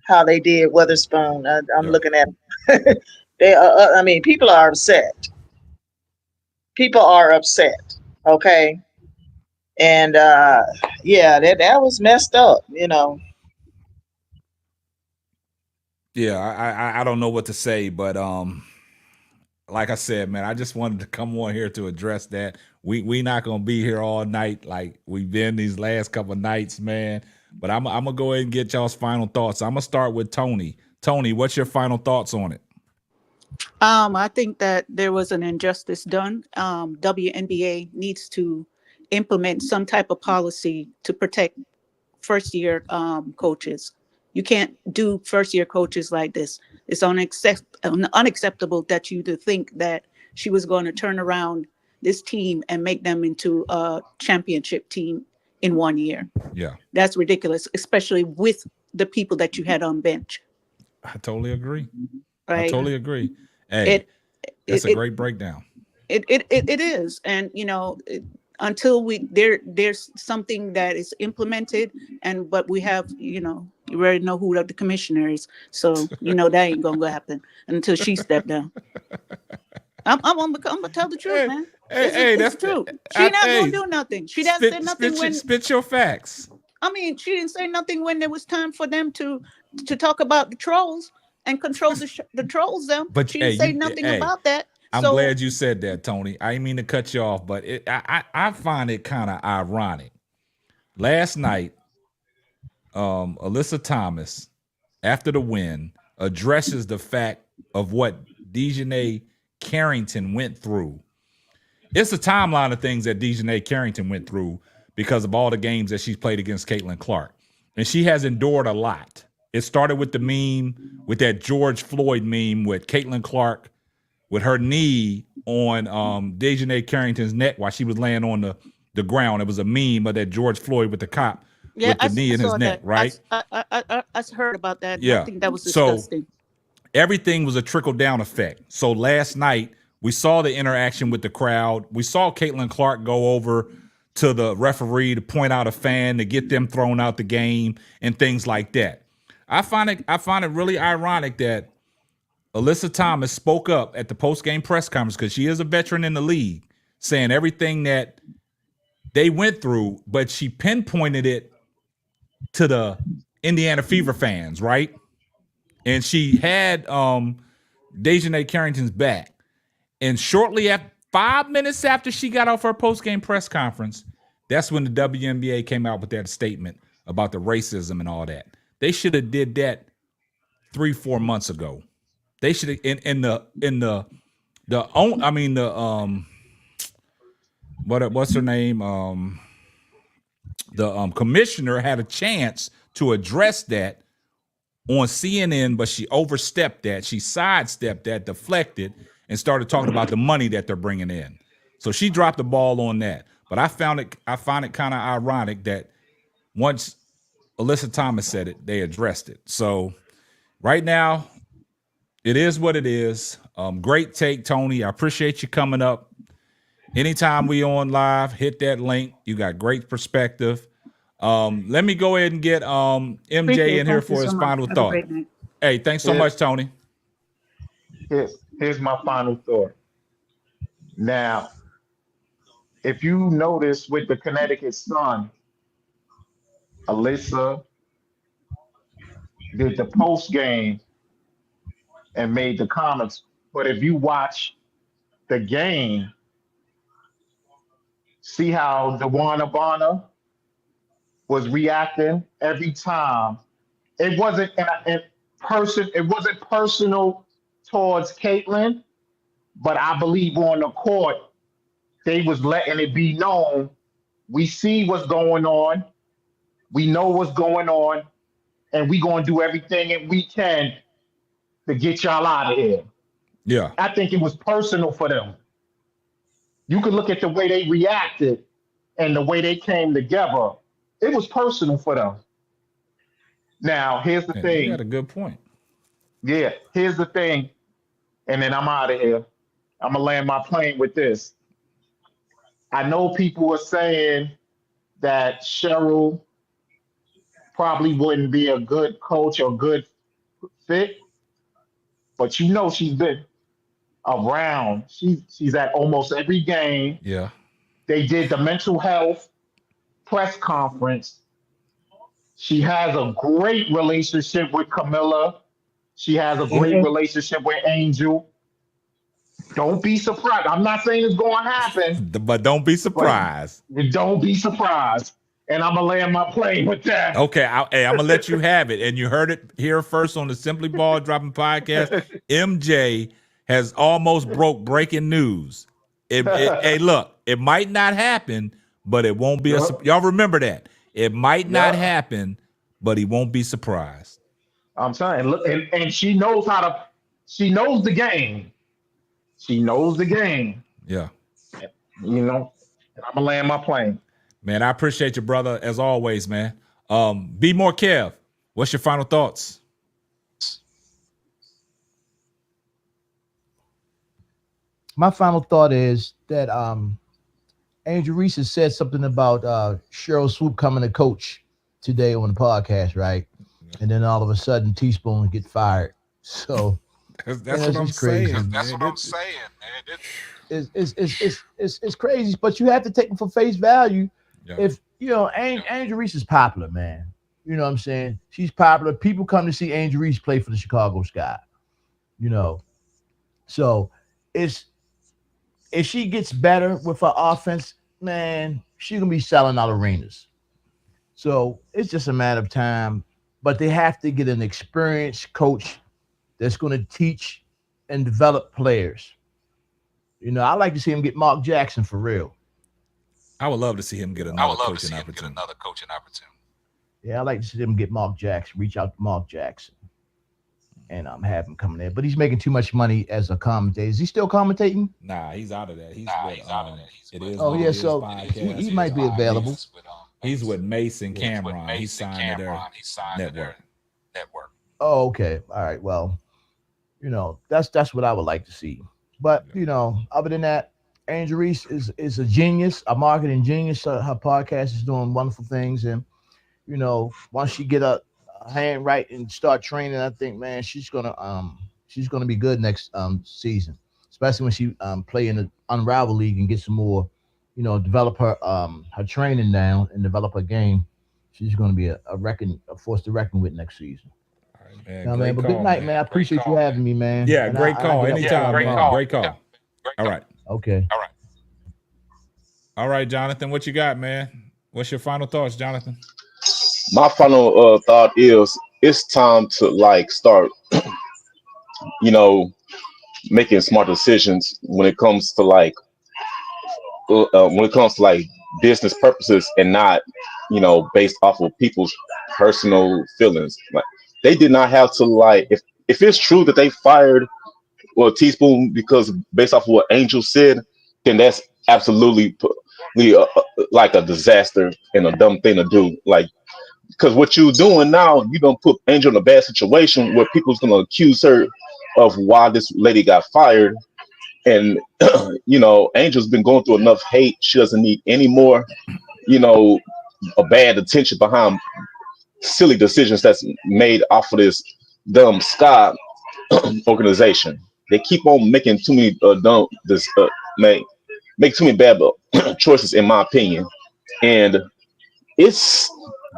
how they did Weatherspoon. I'm Yeah. looking at they. I mean, people are upset. People are upset. Okay, and yeah, that was messed up. You know. Yeah, I don't know what to say, but like I said, man, I just wanted to come on here to address that. We not gonna be here all night like we've been these last couple of nights, man. But I'm gonna go ahead and get y'all's final thoughts. I'm gonna start with Tony. Tony, what's your final thoughts on it? I think that there was an injustice done. WNBA needs to implement some type of policy to protect first year coaches. You can't do first year coaches like this. It's unacceptable that you to think that she was going to turn around this team and make them into a championship team in 1 year. Yeah, That's ridiculous, especially with the people that you had on bench. I totally agree. I Right? totally agree. Hey, It that's it a it great breakdown. it is, and until there's something that is implemented, but we have, you already know who the commissioner is, so that ain't gonna happen until she stepped down. I'm gonna tell the truth, man. It's That's the truth. She not gonna hey, do nothing. She doesn't say nothing when, spit your facts. I mean, she didn't say nothing when there was time for them to talk about the trolls and control the trolls. Them, But she hey, didn't say nothing about that. I'm So glad you said that, Tony. I didn't mean to cut you off, but I find it kind of ironic. Last night, Alyssa Thomas, after the win, addresses the fact of what Dejanay Carrington went through. It's a timeline of things that Dejanay Carrington went through because of all the games that she's played against Caitlin Clark. And she has endured a lot. It started with the meme, with that George Floyd meme with Caitlin Clark with her knee on Dejanay Carrington's neck while she was laying on the ground. It was a meme of that George Floyd with the cop yeah, with the knee I in his saw neck, that. right? I heard about that, and I Yeah. think that was So disgusting. everything was a trickle down effect. So last night we saw the interaction with the crowd. We saw Caitlin Clark go over to the referee to point out a fan to get them thrown out the game and things like that. I find it really ironic that Alyssa Thomas spoke up at the post-game press conference because she is a veteran in the league, saying everything that they went through, but she pinpointed it to the Indiana Fever fans, right? And she had Dejanay Carrington's back. And shortly 5 minutes after she got off her post-game press conference, that's when the WNBA came out with that statement about the racism and all that. They should have did that 3-4 months ago. They should have what's her name? The commissioner had a chance to address that on CNN, but she overstepped that. She sidestepped that, deflected, and started talking about the money that they're bringing in. So she dropped the ball on that. But I find it kind of ironic that once Alyssa Thomas said it, they addressed it. So right now, it is what it is. Great take, Tony. I appreciate you coming up. Anytime we on live, hit that link. You got great perspective. Let me go ahead and get MJ in here for his final thought. Hey, thanks so much, Tony. Here's my final thought. Now, if you notice with the Connecticut Sun, Alyssa did the post game and made the comments. But if you watch the game, see how DeWanna Bonner was reacting every time. It wasn't it wasn't personal towards Caitlin, but I believe on the court, they was letting it be known. We see what's going on. We know what's going on, and we gonna do everything that we can to get y'all out of here. Yeah. I think it was personal for them. You could look at the way they reacted and the way they came together. It was personal for them. Now, here's the thing. You got a good point. Yeah, here's the thing. And then I'm out of here. I'm going to land my plane with this. I know people are saying that Cheryl probably wouldn't be a good coach or good fit, but you know she's been around. She's at almost every game. Yeah. They did the mental health press conference. She has a great relationship with Camilla. She has a great relationship with Angel. Don't be surprised. I'm not saying it's going to happen. But don't be surprised. Don't be surprised. And I'm going to land my plane with that. Okay, I'm going to let you have it. And you heard it here first on the Simply Ball Dropping podcast. MJ has almost broke breaking news. Hey, look, it might not happen, but it won't be y'all remember that. It might not happen, but he won't be surprised. I'm saying, look, and she knows she knows the game. She knows the game. Yeah. You know, and I'm going to land my plane. Man, I appreciate you, brother, as always, man. Be more Kev. What's your final thoughts? My final thought is that Angel Reese has said something about Cheryl Swoop coming to coach today on the podcast, right? And then all of a sudden, Teaspoon get fired. So that's what I'm saying. That's what I'm saying, man. It's crazy, but you have to take them for face value. Yeah. If you know, Angel Reese is popular, man. You know what I'm saying? She's popular. People come to see Angel Reese play for the Chicago Sky. You know, so if she gets better with her offense, man, she's gonna be selling out arenas. So it's just a matter of time. But they have to get an experienced coach that's going to teach and develop players. You know, I like to see him get Mark Jackson for real. I would love to see him get another coaching opportunity. Yeah, I like to see him get Mark Jackson, reach out to Mark Jackson, and have him come there. But he's making too much money as a commentator. Is he still commentating? Nah, he's out of that. He's out of that. Oh, yeah, so he might be available. He's with Mason Cameron. He's signed to their network. Oh, okay. All right. Well, you know, that's what I would like to see. But, you know, other than that, Angel Reese is a genius, a marketing genius. Her podcast is doing wonderful things. And, you know, once she get a hand right and start training, I think, man, she's gonna be good next season, especially when she play in the Unravel League and get some more, you know, develop her training down and develop her game. She's going to be a force to reckon with next season. All right, man. Now, man, but good night, man. I appreciate you having me, man. Yeah, great call. Anytime. Great call. All right. Okay. All right, Jonathan, what you got, man? What's your final thoughts, Jonathan? My final thought is it's time to like start, you know, making smart decisions when it comes to like business purposes and not, based off of people's personal feelings. Like they did not have to like if it's true that they fired Teaspoon because based off of what Angel said, then that's absolutely like a disaster and a dumb thing to do. Like because what you're doing now, you're gonna put Angel in a bad situation where people's gonna accuse her of why this lady got fired. And Angel's been going through enough hate. She doesn't need any more, you know, a bad attention behind silly decisions that's made off of this dumb Scott organization. They keep on making too many make too many bad choices, in my opinion, and it's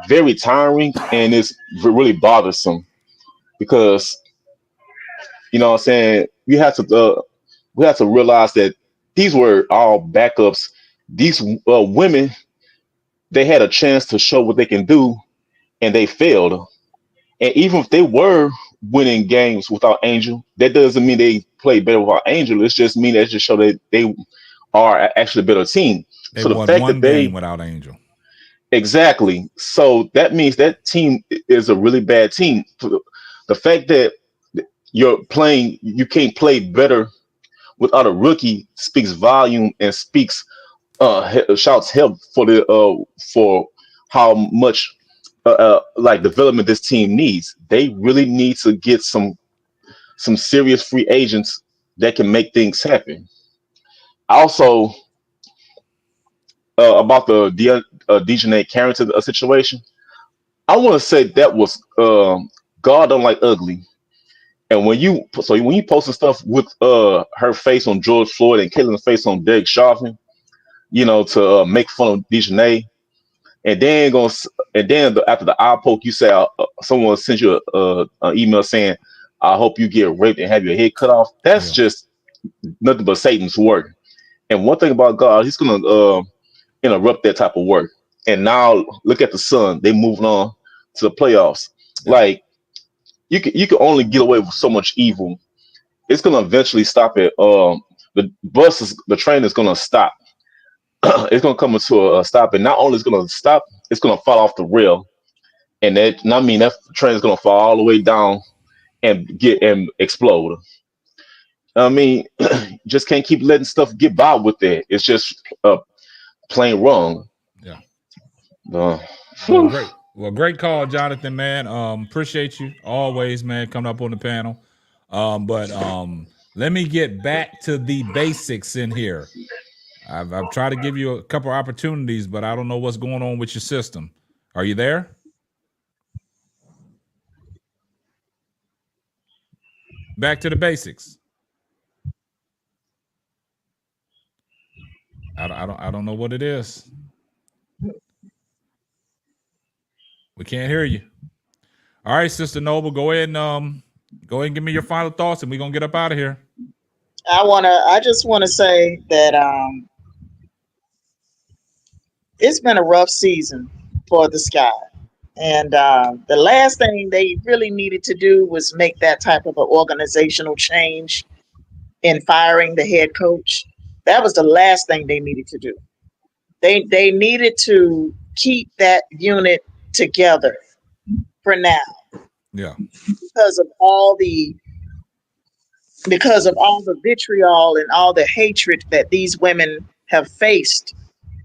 very tiring and it's really bothersome because what I'm saying we have to realize that these were all backups. These women, they had a chance to show what they can do, and they failed. And even if they were winning games without Angel, that doesn't mean they play better without Angel. It's just mean that just show that they are actually a better team. They So the won fact one that game without Angel. exactly, so that means that team is a really bad team. The fact that you can't play better without a rookie speaks volume and speaks shouts help for how much like development this team needs. They really need to get some serious free agents that can make things happen. Also, about the Dejanay Carrington situation, I want to say that was God don't like ugly. And when you posted stuff with her face on George Floyd and Caitlin's face on Derek Chauvin, to make fun of Dejanay, and then after the eye poke, you say someone sent you an email saying, "I hope you get raped and have your head cut off." That's just nothing but Satan's work. And one thing about God, He's gonna interrupt that type of work. And now look at the Sun; they moving on to the playoffs. Like you can only get away with so much evil. It's gonna eventually stop at the train is gonna stop. It's gonna come into a stop, and not only is it gonna stop, it's gonna fall off the rail, and that train is gonna fall all the way down and explode. I mean, just can't keep letting stuff get by with it. It's just plain wrong. Yeah. Uh, Great call, Jonathan, man. Appreciate you always, man, coming up on the panel. But let me get back to the basics in here. I've tried to give you a couple opportunities, but I don't know what's going on with your system. Are you there? Back to the basics. I don't know what it is. We can't hear you. All right, Sister Noble, go ahead and give me your final thoughts, and we're gonna get up out of here. I just wanna say that it's been a rough season for the Sky. And the last thing they really needed to do was make that type of an organizational change in firing the head coach. That was the last thing they needed to do. They needed to keep that unit together for now Yeah. because of all the vitriol and all the hatred that these women have faced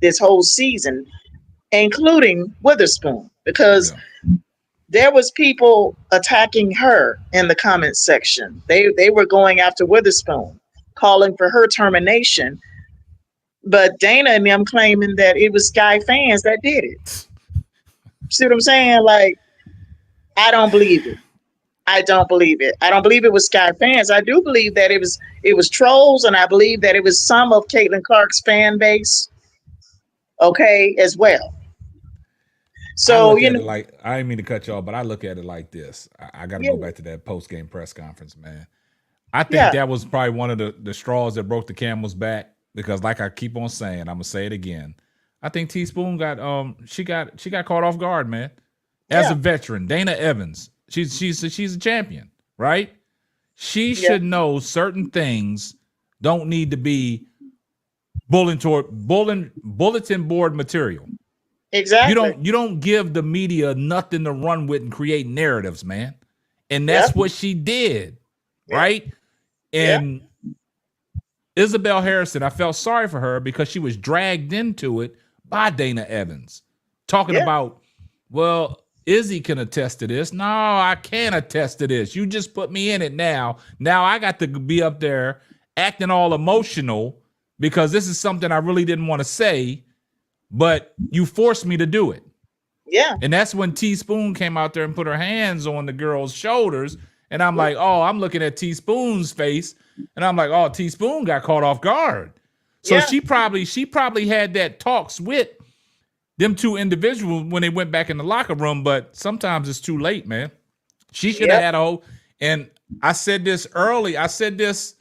this whole season, including Witherspoon, because there was people attacking her in the comments section. They were going after Witherspoon, calling for her termination. But Dana and them claiming that it was Sky fans that did it. See what I'm saying? Like, I don't believe it. I don't believe it. I don't believe it was Sky fans. I do believe that it was trolls, and I believe that it was some of Caitlin Clark's fan base, okay, as well. So I didn't mean to cut y'all, but I look at it like this. I got to go back to that post game press conference, man. I think that was probably one of the straws that broke the camel's back. because like I keep on saying, I'm gonna say it again. I think Teaspoon got she got caught off guard, man. As a veteran, Dana Evans, she's a champion, right? She should know certain things don't need to be bulletin board material. Exactly. You don't give the media nothing to run with and create narratives, man. And that's what she did, right? And Isabel Harrison, I felt sorry for her because she was dragged into it by Dana Evans, talking about, well, Izzy can attest to this. No, I can't attest to this. You just put me in it now. Now I got to be up there acting all emotional because this is something I really didn't want to say, but you forced me to do it. Yeah. And that's when Teaspoon came out there and put her hands on the girl's shoulders. And I'm like, oh, I'm looking at Teaspoon's face. And I'm like, oh, Teaspoon got caught off guard. So she probably had that talks with them two individuals when they went back in the locker room, but sometimes it's too late, man. She should have had a whole, and I said this early. I said this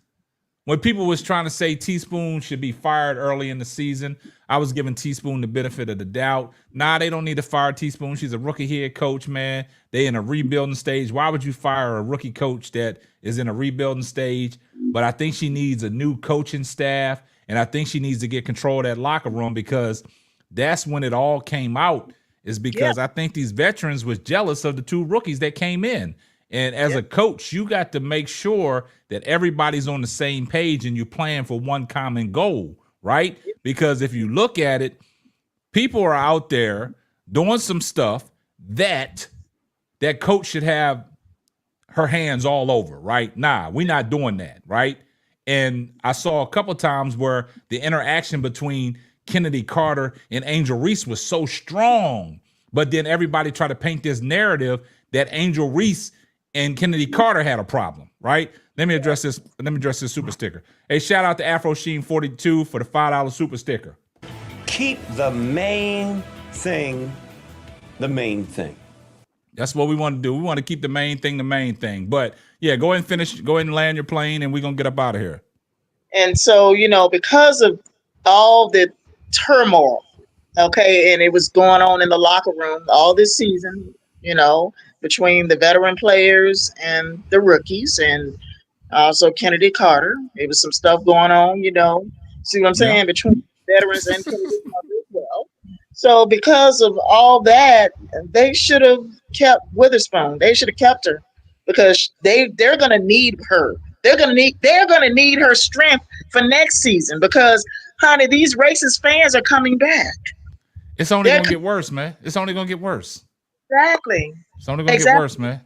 when people was trying to say Teaspoon should be fired early in the season. I was giving Teaspoon the benefit of the doubt. Nah, they don't need to fire Teaspoon. She's a rookie head coach, man. They in a rebuilding stage. Why would you fire a rookie coach that is in a rebuilding stage? But I think she needs a new coaching staff, and I think she needs to get control of that locker room because that's when it all came out, is because I think these veterans was jealous of the two rookies that came in. And as a coach, you got to make sure that everybody's on the same page and you're playing for one common goal, right? Because if you look at it, people are out there doing some stuff that coach should have her hands all over, right? Nah, we're not doing that, right? And I saw a couple times where the interaction between Kennedy Carter and Angel Reese was so strong, but then everybody tried to paint this narrative that Angel Reese and Kennedy Carter had a problem, right? Let me address this. Let me address this super sticker. Hey, shout out to Afro Sheen 42 for the $5 super sticker. Keep the main thing the main thing. That's what we want to do. We want to keep the main thing the main thing. But yeah, go ahead and finish. Go ahead and land your plane, and we're gonna get up out of here. And so, because of all the turmoil, okay, and it was going on in the locker room all this season, between the veteran players and the rookies, and also Kennedy Carter. There was some stuff going on, see what I'm saying, between veterans and Kennedy Carter as well. So because of all that, they should have kept Witherspoon. They should have kept her because they're going to need her. They're going to need her strength for next season because, honey, these racist fans are coming back. It's only going to get worse, man. It's only going to get worse. Exactly. It's only going to get worse, man.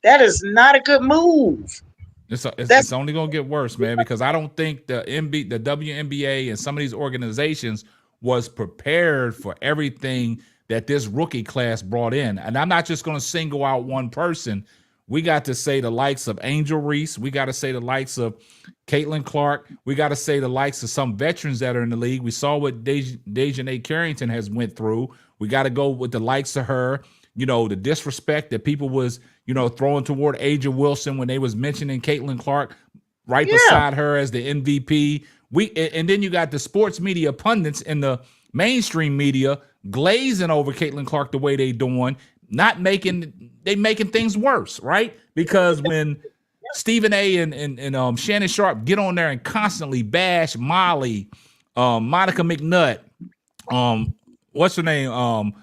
That is not a good move. It's only going to get worse, man, because I don't think the WNBA and some of these organizations was prepared for everything that this rookie class brought in. And I'm not just going to single out one person. We got to say the likes of Angel Reese. We got to say the likes of Caitlin Clark. We got to say the likes of some veterans that are in the league. We saw what Dejanay Carrington has went through. We got to go with the likes of her. The disrespect that people was, throwing toward Aja Wilson when they was mentioning Caitlin Clark right beside her as the MVP. And then you got the sports media pundits and the mainstream media glazing over Caitlin Clark the way they doing, making things worse, right? Because when Stephen A. and Shannon Sharp get on there and constantly bash Molly, Monica McNutt, what's her name?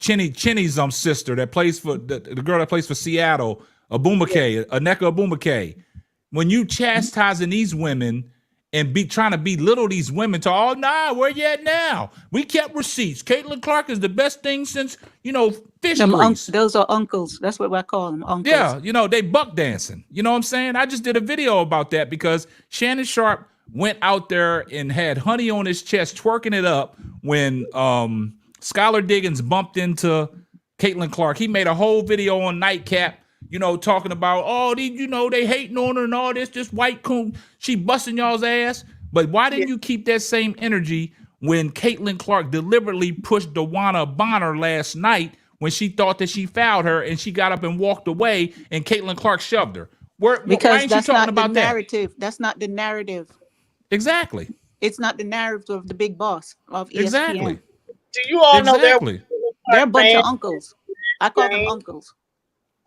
Chinny's sister that plays for the girl that plays for Seattle, Aneka Abumake. When you chastising these women and trying to belittle these women where you at now? We kept receipts. Caitlin Clark is the best thing since, fish grease. Those are uncles. That's what I call them, uncles. Yeah, they buck dancing. You know what I'm saying? I just did a video about that because Shannon Sharp went out there and had honey on his chest, twerking it up when Skylar Diggins bumped into Caitlin Clark. He made a whole video on Nightcap, talking about, they hating on her and all this white coon, she busting y'all's ass. But why didn't you keep that same energy when Caitlin Clark deliberately pushed Dewana Bonner last night when she thought that she fouled her and she got up and walked away and Caitlin Clark shoved her? Why ain't you talking about that? That's not the narrative. Exactly. It's not the narrative of the big boss of ESPN. Exactly. Do you all know Exactly. They're a bunch of fans uncles. I call them uncles.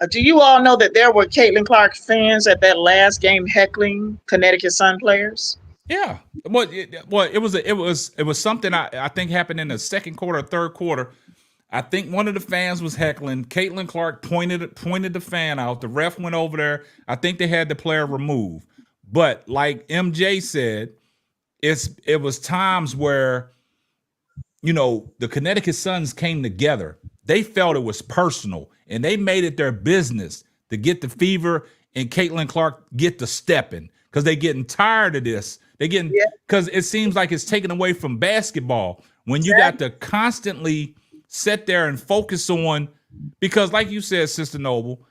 Do you all know that there were Caitlin Clark fans at that last game heckling Connecticut Sun players? Yeah. It was something I think happened in the second quarter, third quarter. I think one of the fans was heckling. Caitlin Clark pointed the fan out. The ref went over there. I think they had the player removed. But like MJ said, it was times where, you know, the Connecticut Suns came together. They felt it was personal, and they made it their business to get the Fever and Caitlin Clark get to stepping because they getting tired of this. They getting because it seems like it's taken away from basketball when you got to constantly sit there and focus on, because like you said, Sister Noble,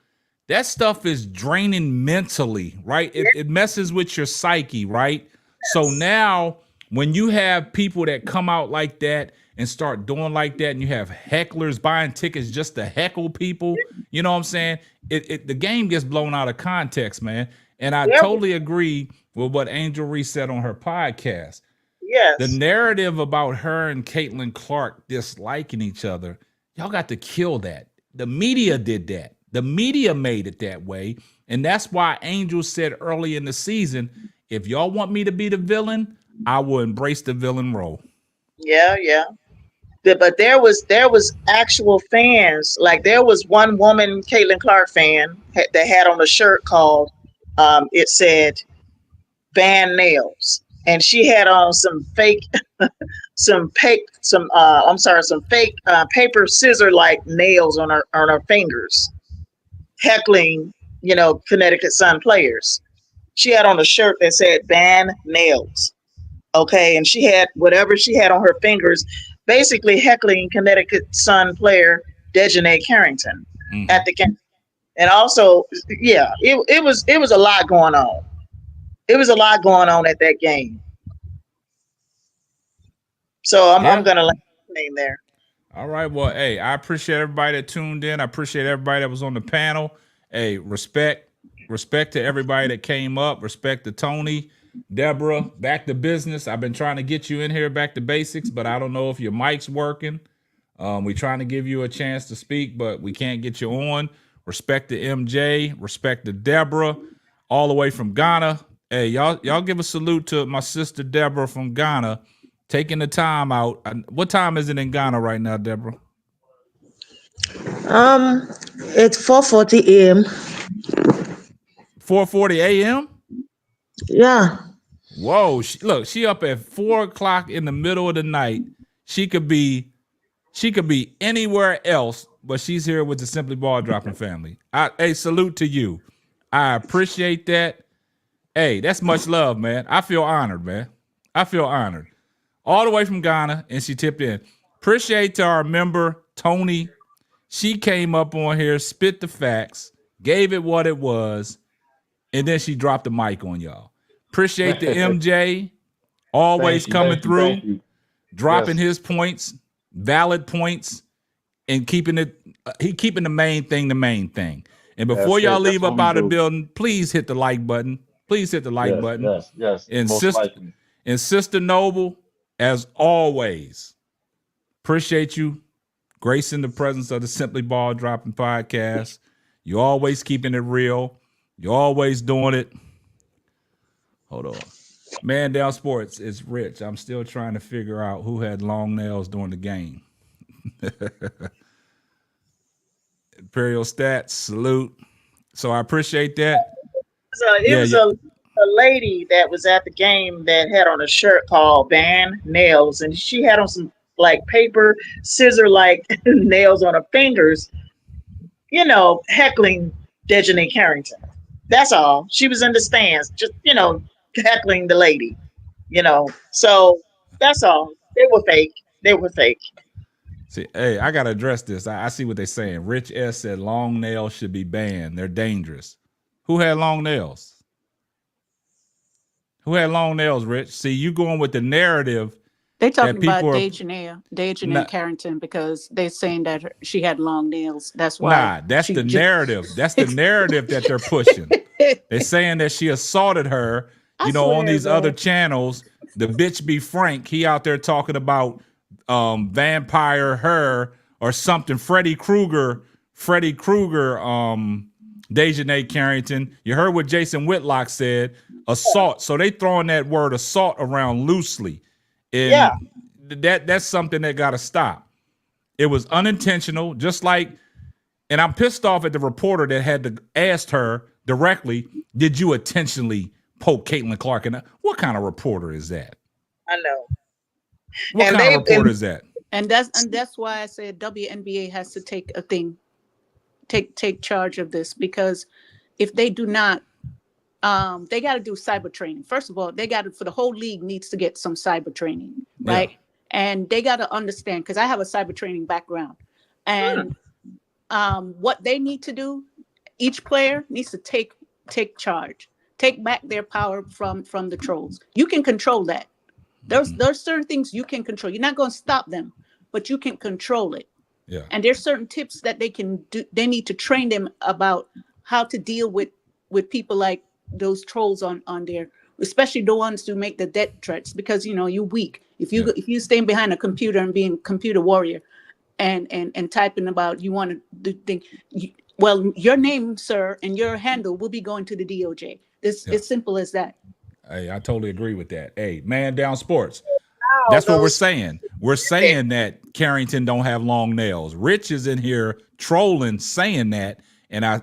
that stuff is draining mentally, right? It messes with your psyche, right? So now when you have people that come out like that and start doing like that, and you have hecklers buying tickets just to heckle people, you know what I'm saying? The game gets blown out of context, man. And I totally agree with what Angel Reese said on her podcast. Yes. The narrative about her and Caitlin Clark disliking each other, y'all got to kill that. The media did that. The media made it that way. And that's why Angel said early in the season, if y'all want me to be the villain, I will embrace the villain role. Yeah. But there was actual fans. Like there was one woman, Caitlin Clark fan, that had on a shirt called, it said, "Ban nails," and she had on some fake, some fake paper scissor like nails on her fingers, heckling, you know, Connecticut Sun players. She had on a shirt that said "Ban nails." Okay, and she had whatever she had on her fingers, basically heckling Connecticut Sun player Dejanay Carrington at the game. And also, it was a lot going on. It was a lot going on at that game. So I'm gonna let the name there. All right. Well, hey, I appreciate everybody that tuned in. I appreciate everybody that was on the panel. Hey, respect to everybody that came up. Respect to Tony, Deborah, back to business. I've been trying to get you in here back to basics, but I don't know if your mic's working. We're trying to give you a chance to speak, but we can't get you on. Respect to MJ. Respect to Deborah, all the way from Ghana. Hey, y'all give a salute to my sister Deborah from Ghana, taking the time out. What time is it in Ghana right now, Deborah? It's 4:40 a.m. 4:40 a.m. Yeah. Whoa! She up at 4 o'clock in the middle of the night. She could be anywhere else, but she's here with the Simply Ball Dropping family. Hey, salute to you. I appreciate that. Hey, that's much love, man. I feel honored, man. I feel honored. All the way from Ghana, and she tipped in. Appreciate to our member, Tony. She came up on here, spit the facts, gave it what it was, and then she dropped the mic on y'all. Appreciate the MJ, always coming through, dropping his points, valid points, and keeping the main thing the main thing. And before y'all leave up out of the building, please hit the like button. Please hit the like button. Yes. And Sister Noble, as always, appreciate you gracing the presence of the Simply Ball Dropping podcast. You're always keeping it real. You're always doing it. Hold on. Man Down Sports is Rich. I'm still trying to figure out who had long nails during the game. Imperial Stats, salute. So I appreciate that. It was a lady that was at the game that had on a shirt called "Ban Nails," and she had on some like paper scissor like nails on her fingers, you know, heckling Dejanay Carrington. That's all. She was in the stands, just, you know, heckling the lady, you know. So that's all. They were fake. See, hey, I gotta address this. I see what they're saying. Rich S said long nails should be banned. They're dangerous. Who had long nails? Who had long nails, Rich? See, you going with the narrative. They talking about Dejanay Carrington, because they're saying that she had long nails. That's why. That's the narrative. That's the narrative that they're pushing. They're saying that she assaulted her. You know, on these other channels, the bitch be Frank, he out there talking about vampire her or something. Freddy Krueger, Dejanay Carrington. You heard what Jason Whitlock said, assault. So they throwing that word assault around loosely. And that's something that got to stop. It was unintentional, just like, and I'm pissed off at the reporter that had to ask her directly, did you intentionally poke Caitlin Clark? And what kind of reporter is that? I know. What And kind of reporter is that? And that's why I said WNBA has to take charge of this, because if they do not, they got to do cyber training. First of all, they got to, for the whole league needs to get some cyber training, right? Yeah. And they got to understand, because I have a cyber training background, and what they need to do, each player needs to take charge, take back their power from the trolls. You can control that. There's certain things you can control. You're not going to stop them, but you can control it. Yeah. And there's certain tips that they can do. They need to train them about how to deal with people like those trolls on there, especially the ones who make the death threats, because you're weak. If you stay behind a computer and being computer warrior and typing about you want to do things, well, your name, sir, and your handle will be going to the DOJ. It's as simple as that. Hey, I totally agree with that. Hey, man down sports. That's what we're saying. We're saying that Carrington don't have long nails. Rich is in here trolling, saying that, and I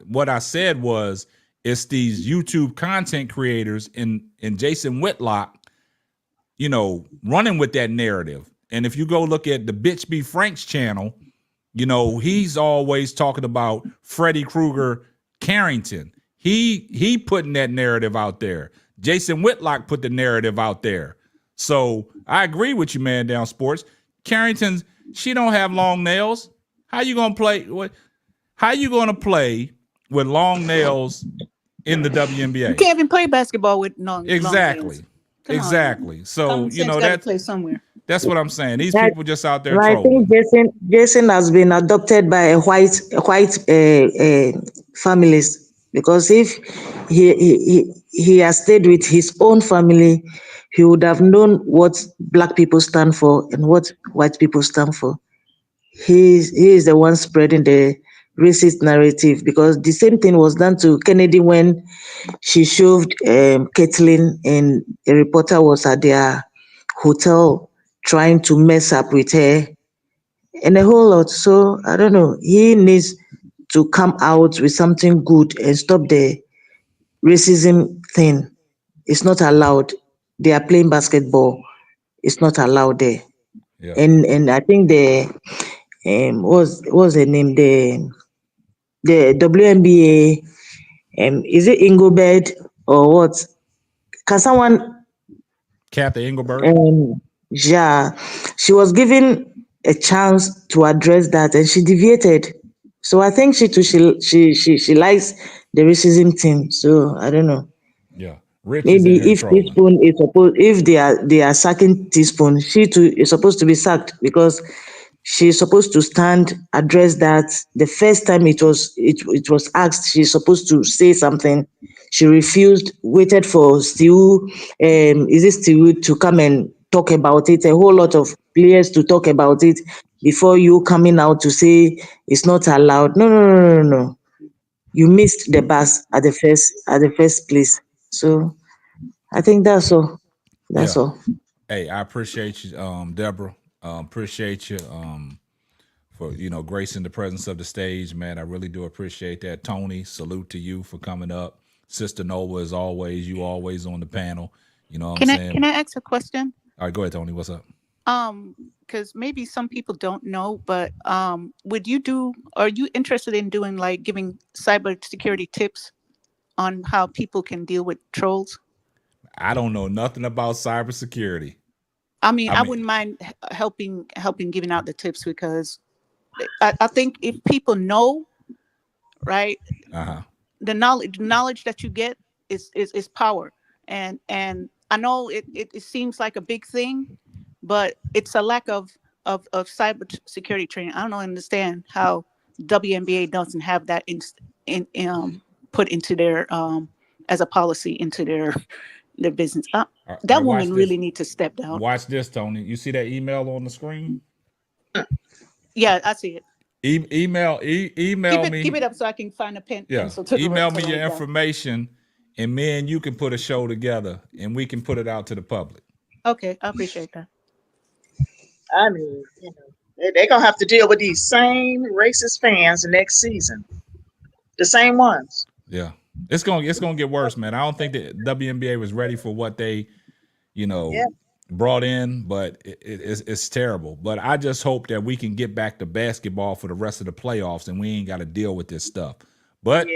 what I said was it's these YouTube content creators in Jason Whitlock, running with that narrative. And if you go look at the Bitch Be Frank's channel, he's always talking about Freddy Krueger Carrington. He putting that narrative out there. Jason Whitlock put the narrative out there. So I agree with you, man, down sports. Carrington, she don't have long nails. How you gonna play? How you gonna play with long nails in the WNBA? You can't even play basketball with long exactly. Long exactly. So that's play somewhere. That's what I'm saying. These people just out there I trolling. think Jason has been adopted by a white families, because if he has stayed with his own family, he would have known what black people stand for and what white people stand for. He is the one spreading the racist narrative, because the same thing was done to Kennedy when she shoved Caitlin, and a reporter was at their hotel trying to mess up with her and a whole lot. So I don't know. He needs to come out with something good and stop the racism thing. It's not allowed. They are playing basketball. It's not allowed there. Yeah. And I think the what's the name? The WNBA, is it Engelbert or what? Can someone Kathy Engelbert? Yeah, she was given a chance to address that, and she deviated. So I think she likes the racism thing. So I don't know. Yeah, Rich Maybe is if Teaspoon is supposed, if they are sacking Teaspoon, she too is supposed to be sacked, because she's supposed to stand, address that. The first time it was asked, she's supposed to say something. She refused, waited for Stu, to come and talk about it. A whole lot of players to talk about it before you coming out to say it's not allowed. No. You missed the bus at the first place. So I think that's all. That's all. Hey, I appreciate you, Deborah. Appreciate you for gracing the presence of the stage, man. I really do appreciate that. Tony, salute to you for coming up. Sister Nova, as always, you always on the panel. You know what I'm saying? Can I ask a question? All right, go ahead, Tony. What's up? Because maybe some people don't know, but are you interested in doing, like, giving cybersecurity tips on how people can deal with trolls? I don't know nothing about cybersecurity. I mean, I wouldn't mind helping giving out the tips, because I think if people know, right, the knowledge that you get is power, and I know it seems like a big thing, but it's a lack of cyber security training. I don't understand how WNBA doesn't have that put into their as a policy into their their business. All right, That watch woman this. really need to step down. Watch this, Tony. You see that email on the screen? Yeah, I see it. Email me. Keep it up so I can find a pencil to Email me write your down. information, and me and you can put a show together, and we can put it out to the public. Okay, I appreciate that. I mean, they're gonna have to deal with these same racist fans next season. The same ones. Yeah. It's gonna get worse, man. I don't think the WNBA was ready for what they, brought in, but it's terrible. But I just hope that we can get back to basketball for the rest of the playoffs, and we ain't got to deal with this stuff. But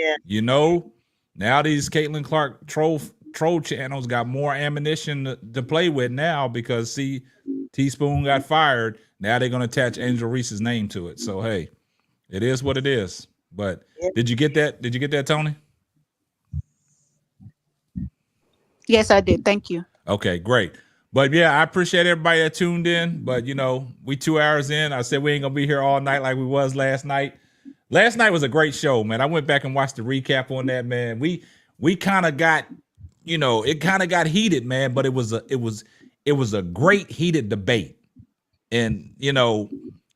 now these Caitlin Clark troll channels got more ammunition to play with now because Teaspoon got fired. Now they're gonna attach Angel Reese's name to it. So hey, it is what it is. But did you get that? Did you get that, Tony? Yes, I did. Thank you. Okay, great. But yeah, I appreciate everybody that tuned in. But we 2 hours in. I said we ain't gonna be here all night like we was last night. Last night was a great show, man. I went back and watched the recap on that, man. We kind of got, it kind of got heated, man. But it was a great heated debate, and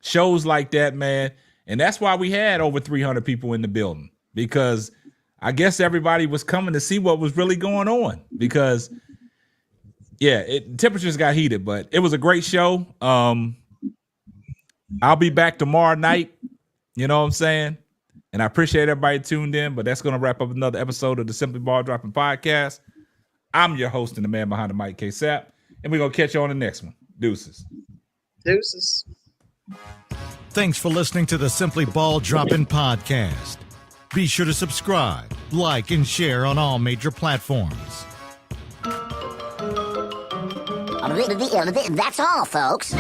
shows like that, man. And that's why we had over 300 people in the building, because I guess everybody was coming to see what was really going on, because temperatures got heated, but it was a great show. I'll be back tomorrow night. You know what I'm saying? And I appreciate everybody tuned in, but that's going to wrap up another episode of the Simply Ball Dropping Podcast. I'm your host and the man behind the mic, K-Sap, and we're going to catch you on the next one. Deuces. Deuces. Thanks for listening to the Simply Ball Dropping Podcast. Be sure to subscribe, like, and share on all major platforms. That's all, folks.